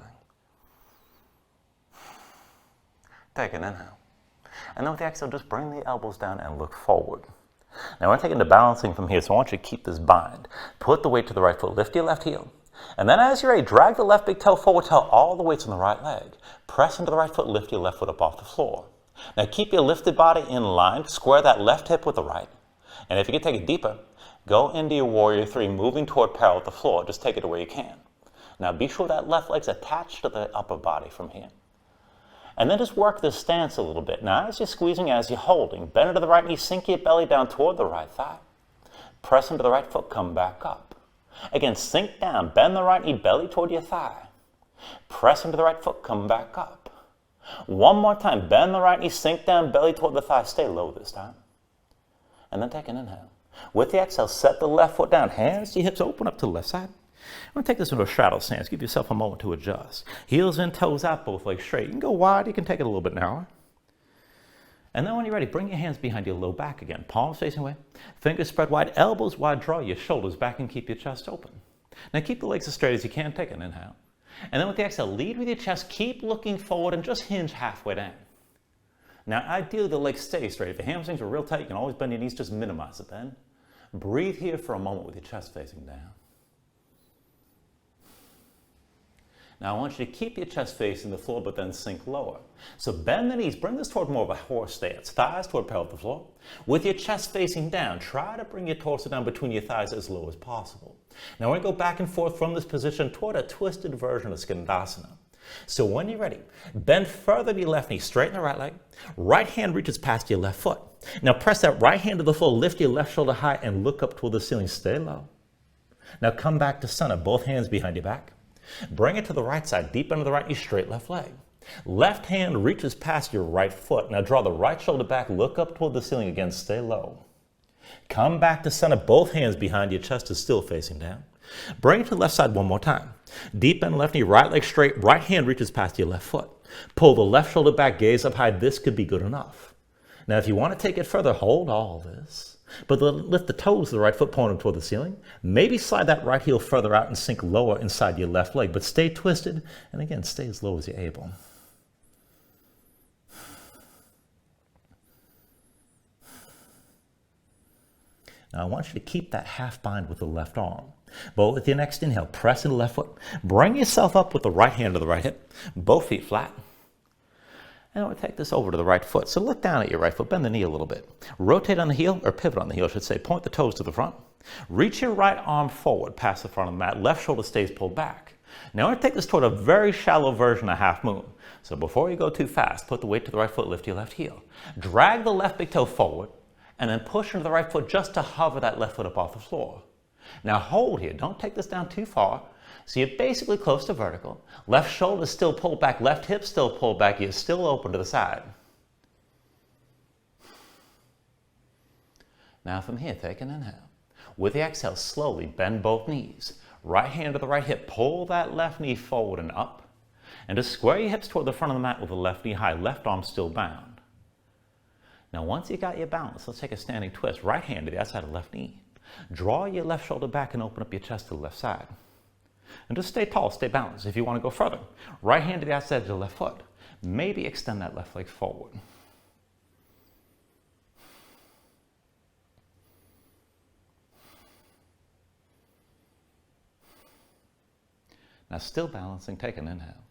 Take an inhale. And then with the exhale, just bring the elbows down and look forward. Now, we're taking the balancing from here, so I want you to keep this bind. Put the weight to the right foot. Lift your left heel. And then as you're ready, drag the left big toe forward till all the weight's on the right leg. Press into the right foot, lift your left foot up off the floor. Now keep your lifted body in line, square that left hip with the right. And if you can take it deeper, go into your warrior three, moving toward parallel with the floor. Just take it to where you can. Now be sure that left leg's attached to the upper body from here. And then just work this stance a little bit. Now as you're squeezing, as you're holding, bend into the right knee, sink your belly down toward the right thigh. Press into the right foot, come back up. Again, sink down, bend the right knee, belly toward your thigh. Press into the right foot, come back up. One more time, bend the right knee, sink down, belly toward the thigh, stay low this time. And then take an inhale. With the exhale, set the left foot down, hands to your hips, open up to the left side. I'm going to take this into a straddle stance, give yourself a moment to adjust. Heels in, toes out, both legs straight. You can go wide, you can take it a little bit narrower. And then when you're ready, bring your hands behind your low back again. Palms facing away, fingers spread wide, elbows wide, draw your shoulders back and keep your chest open. Now keep the legs as straight as you can, take an inhale. And then with the exhale, lead with your chest, keep looking forward and just hinge halfway down. Now ideally the legs stay straight. If your hamstrings are real tight, you can always bend your knees, just minimize it then. Breathe here for a moment with your chest facing down. Now I want you to keep your chest facing the floor, but then sink lower. So bend the knees, bring this toward more of a horse stance, thighs toward parallel with the floor. With your chest facing down, try to bring your torso down between your thighs as low as possible. Now we're going to go back and forth from this position toward a twisted version of Skandasana. So when you're ready, bend further to your left knee, straighten the right leg. Right hand reaches past your left foot. Now press that right hand to the floor, lift your left shoulder high and look up toward the ceiling, stay low. Now come back to center, both hands behind your back. Bring it to the right side, deep into the right knee, straight left leg. Left hand reaches past your right foot. Now draw the right shoulder back, look up toward the ceiling again, stay low. Come back to center, both hands behind your chest is still facing down. Bring it to the left side one more time. Deep in left knee, right leg straight, right hand reaches past your left foot. Pull the left shoulder back, gaze up high, this could be good enough. Now if you want to take it further, hold all this. But lift the toes of the right foot pointing toward the ceiling. Maybe slide that right heel further out and sink lower inside your left leg, but stay twisted, and again, stay as low as you're able. Now I want you to keep that half bind with the left arm. But with your next inhale, press in the left foot. Bring yourself up with the right hand to the right hip, both feet flat. And I'm going to take this over to the right foot. So look down at your right foot, bend the knee a little bit. Rotate on the heel, or pivot on the heel, I should say. Point the toes to the front. Reach your right arm forward past the front of the mat. Left shoulder stays pulled back. Now I'm going to take this toward a very shallow version of half moon. So before you go too fast, put the weight to the right foot, lift your left heel. Drag the left big toe forward, and then push into the right foot just to hover that left foot up off the floor. Now hold here, don't take this down too far. So you're basically close to vertical. Left shoulder still pulled back, left hip still pulled back, you're still open to the side. Now from here, take an inhale. With the exhale, slowly bend both knees. Right hand to the right hip, pull that left knee forward and up. And just square your hips toward the front of the mat with the left knee high, left arm still bound. Now once you got your balance, let's take a standing twist. Right hand to the outside of the left knee. Draw your left shoulder back and open up your chest to the left side. And just stay tall, stay balanced. If you want to go further, right hand to the outside of the left foot. Maybe extend that left leg forward. Now still balancing, take an inhale.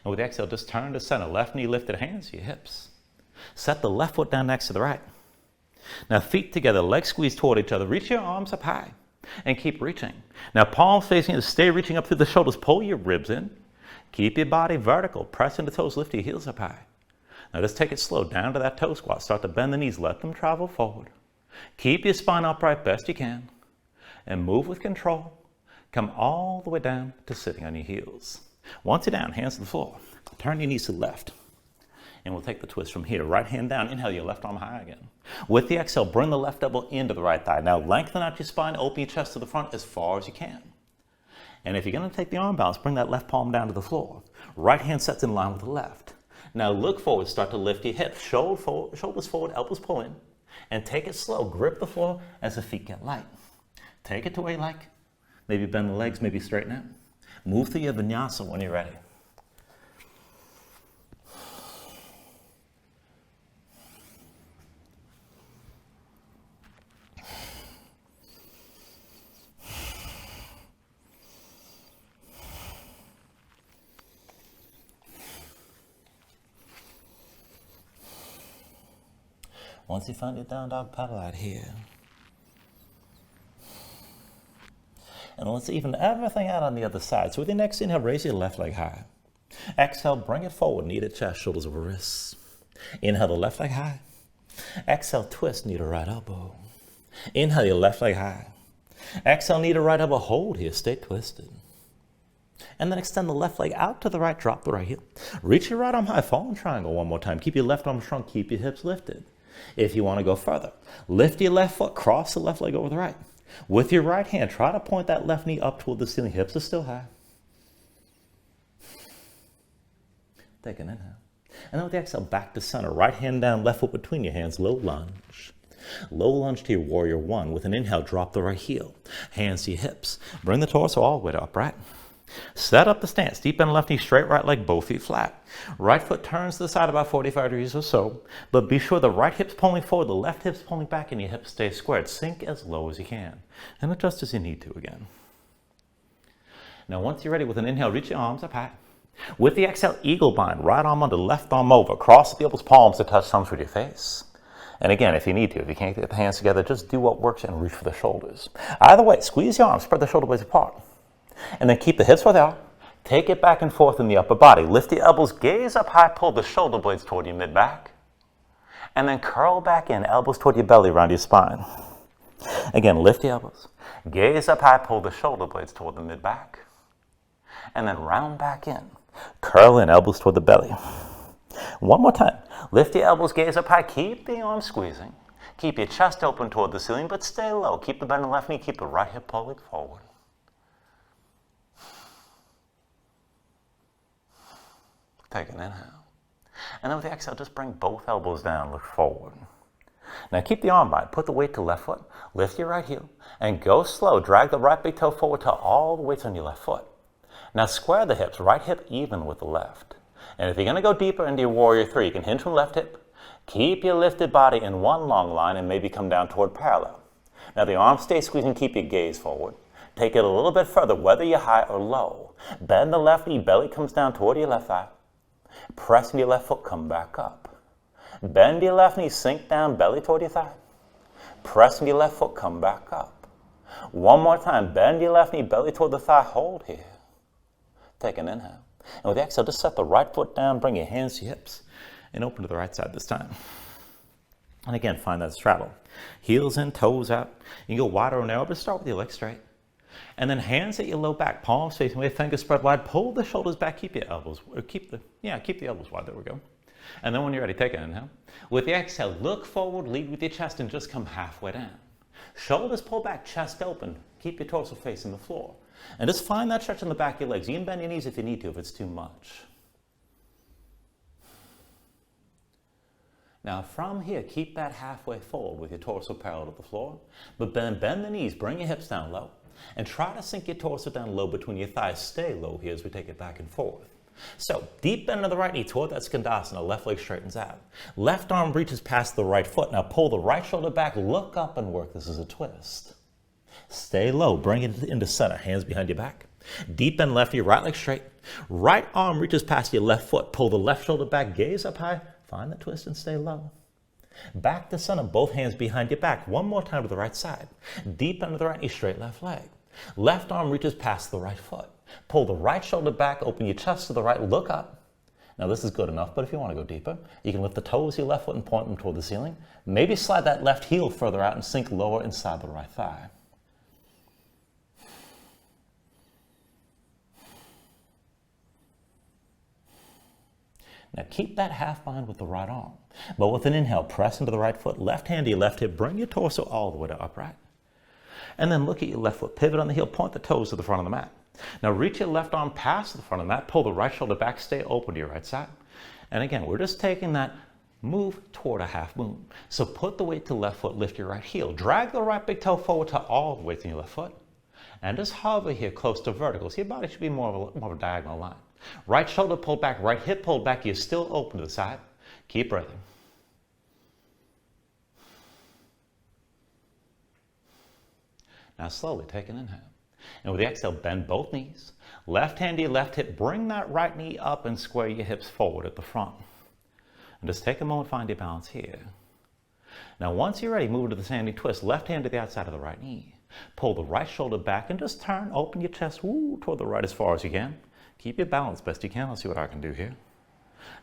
And with the exhale, just turn to center. Left knee lifted, hands to your hips. Set the left foot down next to the right. Now feet together, legs squeezed toward each other. Reach your arms up high and keep reaching. Now palms facing you, stay reaching up through the shoulders. Pull your ribs in. Keep your body vertical. Press into toes, lift your heels up high. Now just take it slow down to that toe squat. Start to bend the knees, let them travel forward. Keep your spine upright best you can. And move with control. Come all the way down to sitting on your heels. Once you're down, hands to the floor. Turn your knees to the left. And we'll take the twist from here. Right hand down, inhale your left arm high again. With the exhale, bring the left elbow into the right thigh. Now lengthen out your spine, open your chest to the front as far as you can. And if you're going to take the arm balance, bring that left palm down to the floor. Right hand sets in line with the left. Now look forward, start to lift your hips. Shoulders forward, elbows pull in. And take it slow. Grip the floor as the feet get light. Take it to where you like. Maybe bend the legs, maybe straighten out. Move through your vinyasa when you're ready. Once you find your down dog, paddle out here. And let's even everything out on the other side. So with your next inhale, raise your left leg high. Exhale, bring it forward, knee to chest, shoulders over wrists. Inhale the left leg high. Exhale, twist, knee to right elbow. Inhale your left leg high. Exhale, knee to right elbow, hold here, stay twisted. And then extend the left leg out to the right, drop the right heel. Reach your right arm high, fall in triangle one more time. Keep your left arm shrunk, keep your hips lifted. If you want to go further, lift your left foot, cross the left leg over the right. With your right hand, try to point that left knee up toward the ceiling. Hips are still high. Take an inhale. And then with the exhale, back to center. Right hand down, left foot between your hands, low lunge. Low lunge to your warrior one. With an inhale, drop the right heel. Hands to your hips. Bring the torso all the way to upright. Set up the stance. Deep bend left knee, straight right leg, both feet flat. Right foot turns to the side about 45 degrees or so. But be sure the right hip's pulling forward, the left hip's pulling back, and your hips stay squared. Sink as low as you can. And adjust as you need to again. Now once you're ready, with an inhale, reach your arms up high. With the exhale, eagle bind. Right arm under, left arm over. Cross the elbows, palms to touch thumbs with your face. And again, if you need to, if you can't get the hands together, just do what works and reach for the shoulders. Either way, squeeze your arms, spread the shoulder blades apart. And then keep the hips where they are. Take it back and forth in the upper body. Lift the elbows, gaze up high, pull the shoulder blades toward your mid-back. And then curl back in, elbows toward your belly, around your spine. Again, lift the elbows, gaze up high, pull the shoulder blades toward the mid-back. And then round back in, curl in, elbows toward the belly. One more time. Lift your elbows, gaze up high, keep the arms squeezing. Keep your chest open toward the ceiling, but stay low. Keep the bend in the left knee, keep the right hip pulling forward. Take an inhale. And then with the exhale, just bring both elbows down, look forward. Now keep the arm bind, put the weight to left foot, lift your right heel, and go slow. Drag the right big toe forward till all the weight's on your left foot. Now square the hips, right hip even with the left. And if you're gonna go deeper into your warrior three, you can hinge from left hip, keep your lifted body in one long line and maybe come down toward parallel. Now the arms stay squeezing, keep your gaze forward. Take it a little bit further, whether you're high or low. Bend the left knee, belly comes down toward your left thigh. Press your left foot, come back up. Bend your left knee, sink down, belly toward your thigh. Press your left foot, come back up. One more time, bend your left knee, belly toward the thigh, hold here. Take an inhale. And with the exhale, just set the right foot down, bring your hands to your hips, and open to the right side this time. And again, find that straddle. Heels in, toes out. You can go wider or narrow, but start with your legs straight. And then hands at your low back, palms facing away, fingers spread wide. Pull the shoulders back, keep your elbows, or keep the elbows wide, there we go. And then when you're ready, take an inhale. With the exhale, look forward, lead with your chest, and just come halfway down. Shoulders pull back, chest open. Keep your torso facing the floor. And just find that stretch in the back of your legs. You can bend your knees if you need to, if it's too much. Now from here, keep that halfway forward with your torso parallel to the floor. But bend the knees, bring your hips down low. And try to sink your torso down low between your thighs. Stay low here as we take it back and forth. So, deep bend of the right knee toward that skandasana. Left leg straightens out. Left arm reaches past the right foot. Now pull the right shoulder back, look up and work. This is a twist. Stay low, bring it into center. Hands behind your back. Deep bend left knee, right leg straight. Right arm reaches past your left foot. Pull the left shoulder back, gaze up high. Find the twist and stay low. Back to center, both hands behind your back. One more time to the right side. Deep into the right knee, straight left leg. Left arm reaches past the right foot. Pull the right shoulder back, open your chest to the right, look up. Now this is good enough, but if you want to go deeper, you can lift the toes of your left foot and point them toward the ceiling. Maybe slide that left heel further out and sink lower inside the right thigh. Now keep that half bind with the right arm. But with an inhale, press into the right foot, left hand to your left hip, bring your torso all the way to upright. And then look at your left foot, pivot on the heel, point the toes to the front of the mat. Now reach your left arm past the front of the mat, pull the right shoulder back, stay open to your right side. And again, we're just taking that move toward a half moon. So put the weight to the left foot, lift your right heel, drag the right big toe forward to all the weight in your left foot. And just hover here close to vertical. So your body should be more of a diagonal line. Right shoulder pulled back, right hip pulled back. You're still open to the side. Keep breathing. Now slowly take an inhale. And with the exhale, bend both knees. Left hand to your left hip. Bring that right knee up and square your hips forward at the front. And just take a moment, find your balance here. Now once you're ready, move to the standing twist. Left hand to the outside of the right knee. Pull the right shoulder back and just turn, open your chest toward the right as far as you can. Keep your balance best you can. Let's see what I can do here.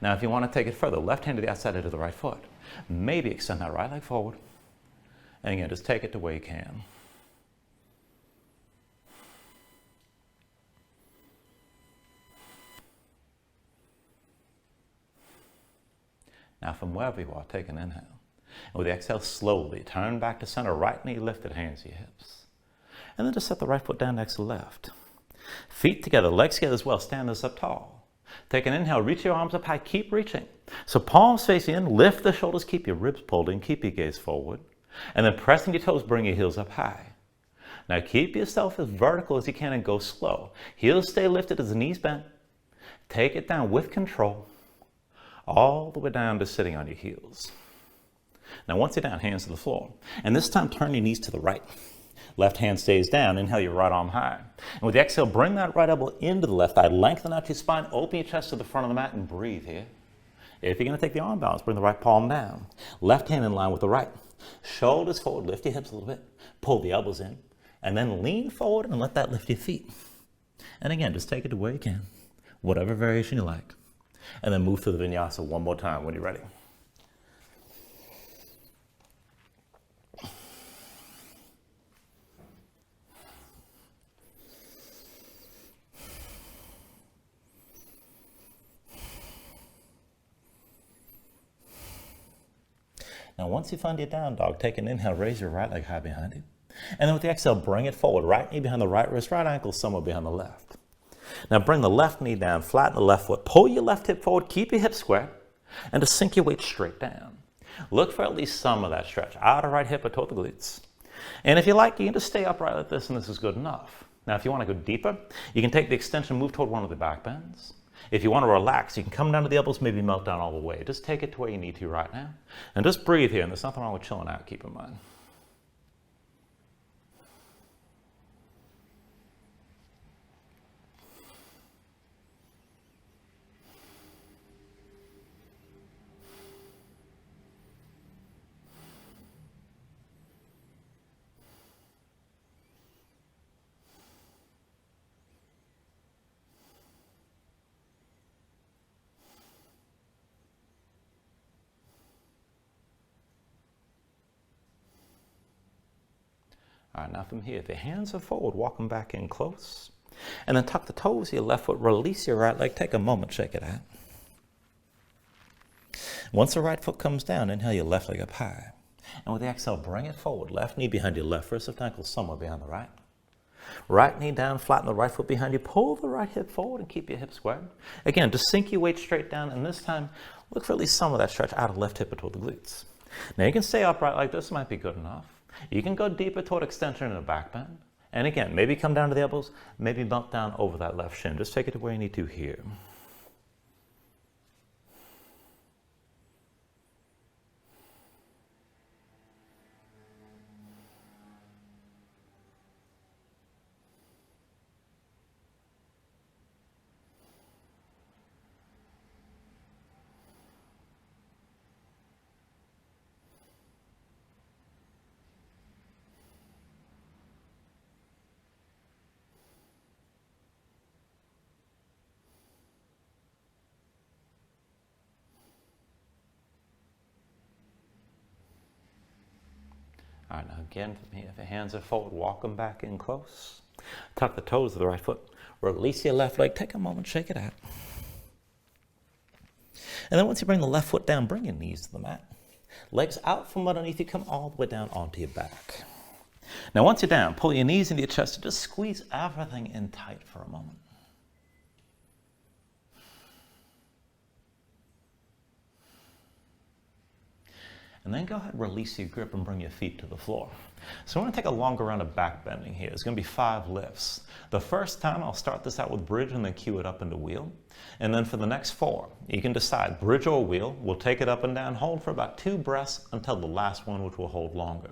Now if you want to take it further, left hand to the outside edge of the right foot. Maybe extend that right leg forward. And again, just take it to where you can. Now from wherever you are, take an inhale. And with the exhale, slowly turn back to center, right knee lifted, hands to your hips. And then just set the right foot down next to the left. Feet together, legs together as well. Stand this up tall. Take an inhale, reach your arms up high, keep reaching. So palms facing in, lift the shoulders, keep your ribs pulled in, keep your gaze forward. And then pressing your toes, bring your heels up high. Now keep yourself as vertical as you can and go slow. Heels stay lifted as the knees bend. Take it down with control, all the way down to sitting on your heels. Now once you're down, hands to the floor. And this time turn your knees to the right. Left hand stays down, inhale your right arm high. And with the exhale, bring that right elbow into the left thigh, lengthen out your spine, open your chest to the front of the mat and breathe here. If you're going to take the arm balance, bring the right palm down. Left hand in line with the right. Shoulders forward, lift your hips a little bit, pull the elbows in, and then lean forward and let that lift your feet. And again, just take it to where you can, whatever variation you like. And then move through the Vinyasa one more time when you're ready. Now once you find your down dog, take an inhale, raise your right leg high behind you. And then with the exhale, bring it forward. Right knee behind the right wrist, right ankle somewhere behind the left. Now bring the left knee down, flatten the left foot, pull your left hip forward, keep your hips square, and just sink your weight straight down. Look for at least some of that stretch, outer right hip or toward the glutes. And if you like, you can just stay upright like this, and this is good enough. Now if you want to go deeper, you can take the extension, move toward one of the back bends. If you want to relax, you can come down to the elbows, maybe melt down all the way. Just take it to where you need to right now. And just breathe here, and there's nothing wrong with chilling out, keep in mind. All right, now from here, if your hands are forward, walk them back in close. And then tuck the toes of your left foot, release your right leg, take a moment, shake it out. Once the right foot comes down, inhale your left leg up high. And with the exhale, bring it forward, left knee behind your left wrist, left ankle somewhere behind the right. Right knee down, flatten the right foot behind you, pull the right hip forward and keep your hips squared. Again, just sink your weight straight down, and this time, look for at least some of that stretch out of left hip or toward the glutes. Now you can stay upright like this, might be good enough. You can go deeper toward extension and a back bend. And again, maybe come down to the elbows, maybe melt down over that left shin. Just take it to where you need to here. All right, now again, from here, if your hands are forward, walk them back in close. Tuck the toes of the right foot. Release your left leg. Take a moment, shake it out. And then once you bring the left foot down, bring your knees to the mat. Legs out from underneath you, come all the way down onto your back. Now once you're down, pull your knees into your chest and just squeeze everything in tight for a moment. And then go ahead and release your grip and bring your feet to the floor. So we're going to take a longer round of back bending here. It's going to be 5 lifts. The first time I'll start this out with bridge and then cue it up into wheel. And then for the next 4, you can decide bridge or wheel. We'll take it up and down, hold for about 2 breaths until the last one, which will hold longer.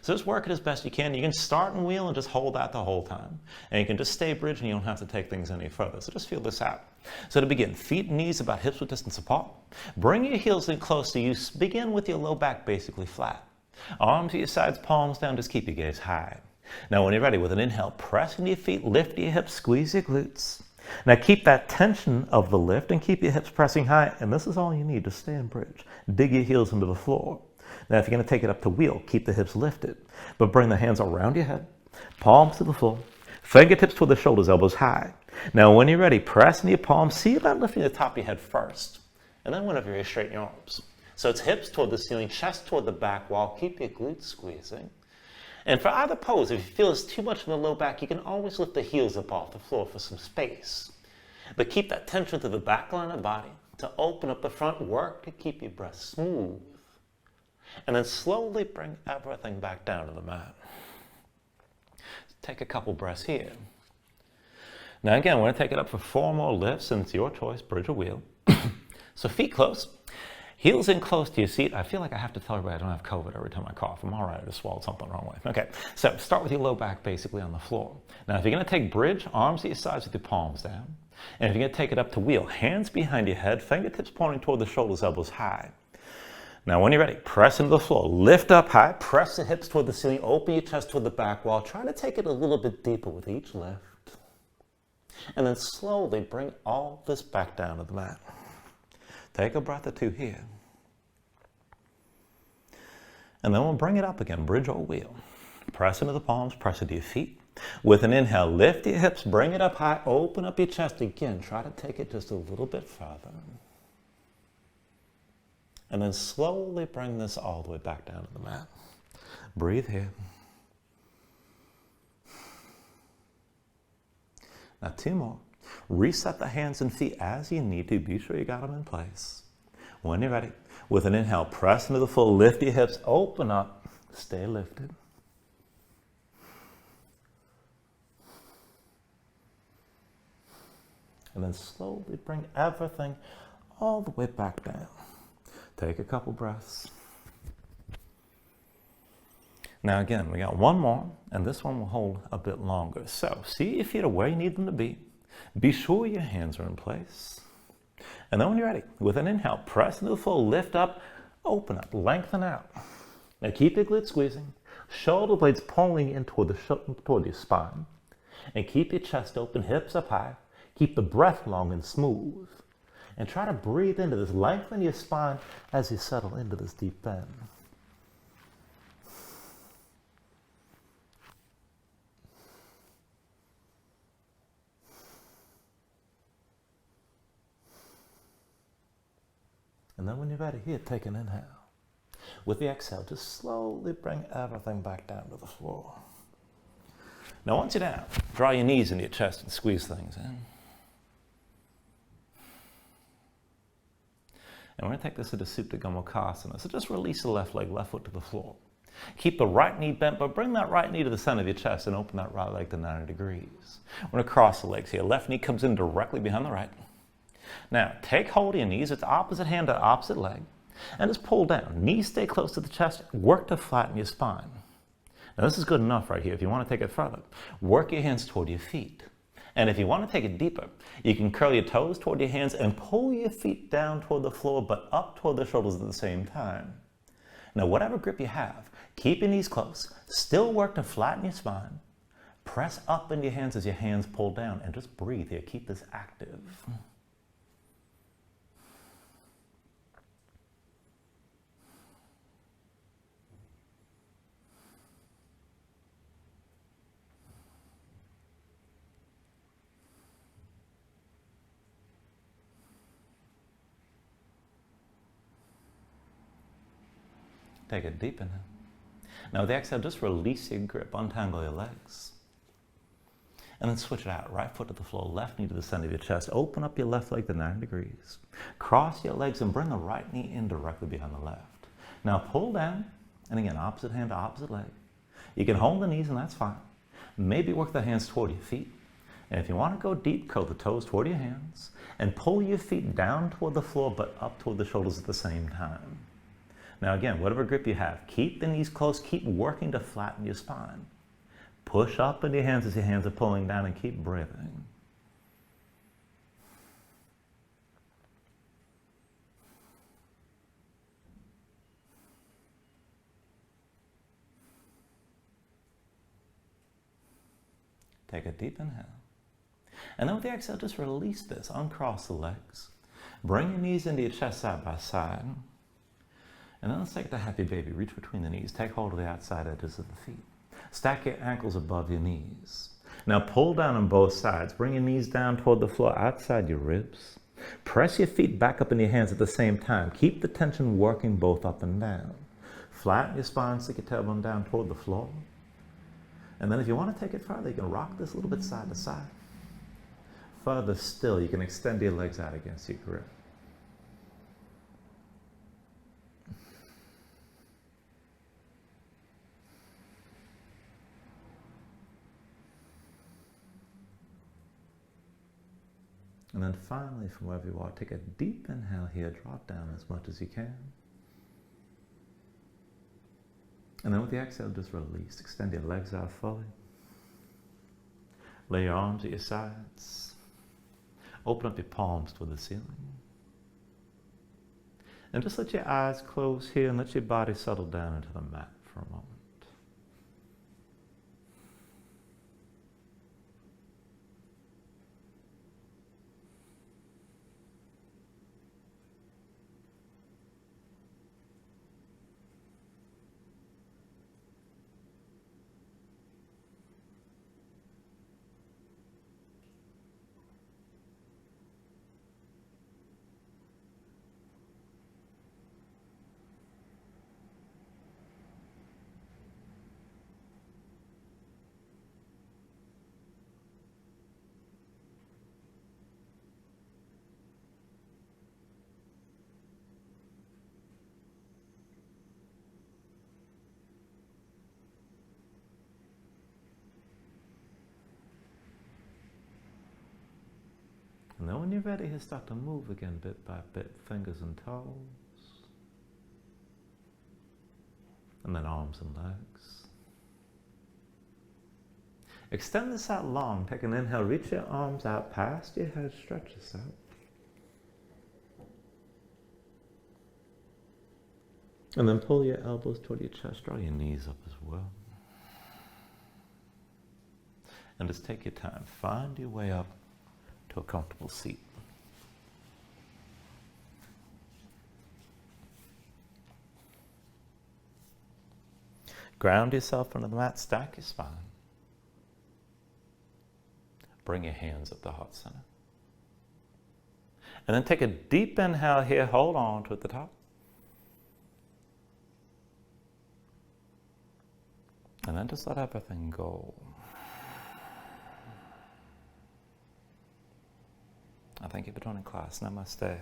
So just work it as best you can. You can start in wheel and just hold that the whole time. And you can just stay bridge and you don't have to take things any further. So just feel this out. So to begin, feet and knees about hips width distance apart. Bring your heels in close to you. Begin with your low back basically flat. Arms to your sides, palms down, just keep your gaze high. Now when you're ready, with an inhale, press into your feet, lift your hips, squeeze your glutes. Now keep that tension of the lift and keep your hips pressing high, and this is all you need to stay in bridge. Dig your heels into the floor. Now if you're going to take it up to wheel, keep the hips lifted, but bring the hands around your head, palms to the floor, fingertips toward the shoulders, elbows high. Now when you're ready, press into your palms, see about lifting the top of your head first, and then whenever you're ready, straighten your arms. So it's hips toward the ceiling, chest toward the back wall. Keep your glutes squeezing. And for either pose, if you feel it's too much in the low back, you can always lift the heels up off the floor for some space. But keep that tension to the back line of the body to open up the front. Work to keep your breath smooth. And then slowly bring everything back down to the mat. Take a couple breaths here. Now again, we're going to take it up for 4 more lifts, and it's your choice, bridge or wheel. So feet close. Heels in close to your seat. I feel like I have to tell everybody I don't have COVID every time I cough. I'm all right. I just swallowed something the wrong way. Okay, so start with your low back basically on the floor. Now, if you're going to take bridge, arms at your sides with your palms down. And if you're going to take it up to wheel, hands behind your head, fingertips pointing toward the shoulders, elbows high. Now, when you're ready, press into the floor. Lift up high. Press the hips toward the ceiling. Open your chest toward the back wall. Try to take it a little bit deeper with each lift. And then slowly bring all this back down to the mat. Take a breath or 2 here. And then we'll bring it up again, bridge or wheel. Press into the palms, press into your feet. With an inhale, lift your hips, bring it up high, open up your chest again. Try to take it just a little bit further. And then slowly bring this all the way back down to the mat. Breathe here. Now 2 more. Reset the hands and feet as you need to. Be sure you got them in place. When you're ready, with an inhale, press into the floor, lift your hips, open up, stay lifted. And then slowly bring everything all the way back down. Take a couple breaths. Now again, we got 1 more, and this one will hold a bit longer. So see your feet are where you need them to be. Be sure your hands are in place. And then when you're ready, with an inhale, press into the floor, lift up, open up, lengthen out. Now keep your glutes squeezing, shoulder blades pulling in toward your spine. And keep your chest open, hips up high. Keep the breath long and smooth. And try to breathe into this, lengthen your spine as you settle into this deep bend. And then when you're ready, here, take an inhale. With the exhale, just slowly bring everything back down to the floor. Now once you're down, draw your knees into your chest and squeeze things in. And we're going to take this into Supta Gomukhasana. So just release the left leg, left foot to the floor. Keep the right knee bent, but bring that right knee to the center of your chest and open that right leg to 90 degrees. We're going to cross the legs here. Left knee comes in directly behind the right. Now, take hold of your knees. It's opposite hand to opposite leg. And just pull down. Knees stay close to the chest. Work to flatten your spine. Now, this is good enough right here. If you want to take it further, work your hands toward your feet. And if you want to take it deeper, you can curl your toes toward your hands and pull your feet down toward the floor, but up toward the shoulders at the same time. Now, whatever grip you have, keep your knees close. Still work to flatten your spine. Press up into your hands as your hands pull down, and just breathe here. Keep this active. Take a deep inhale. Now with the exhale, just release your grip, untangle your legs. And then switch it out. Right foot to the floor, left knee to the center of your chest. Open up your left leg to 90 degrees. Cross your legs and bring the right knee in directly behind the left. Now pull down, and again, opposite hand to opposite leg. You can hold the knees, and that's fine. Maybe work the hands toward your feet. And if you want to go deep, curl the toes toward your hands, and pull your feet down toward the floor, but up toward the shoulders at the same time. Now again, whatever grip you have, keep the knees close, keep working to flatten your spine. Push up in your hands as your hands are pulling down and keep breathing. Take a deep inhale. And then with the exhale, just release this. Uncross the legs. Bring your knees into your chest side by side. And then let's take the happy baby. Reach between the knees. Take hold of the outside edges of the feet. Stack your ankles above your knees. Now pull down on both sides. Bring your knees down toward the floor outside your ribs. Press your feet back up in your hands at the same time. Keep the tension working both up and down. Flatten your spine, stick your tailbone down toward the floor. And then if you want to take it further, you can rock this a little bit side to side. Further still, you can extend your legs out against your grip. And then finally, from wherever you are, take a deep inhale here, drop down as much as you can. And then with the exhale, just release. Extend your legs out fully. Lay your arms at your sides. Open up your palms toward the ceiling. And just let your eyes close here and let your body settle down into the mat for a moment. And then when you're ready, you start to move again bit by bit, fingers and toes. And then arms and legs. Extend this out long. Take an inhale, reach your arms out past your head, stretch this out. And then pull your elbows toward your chest, draw your knees up as well. And just take your time. Find your way up to a comfortable seat. Ground yourself into the mat, stack your spine. Bring your hands up the heart center. And then take a deep inhale here, hold on to at the top. And then just let everything go. I thank you for joining class. Namaste.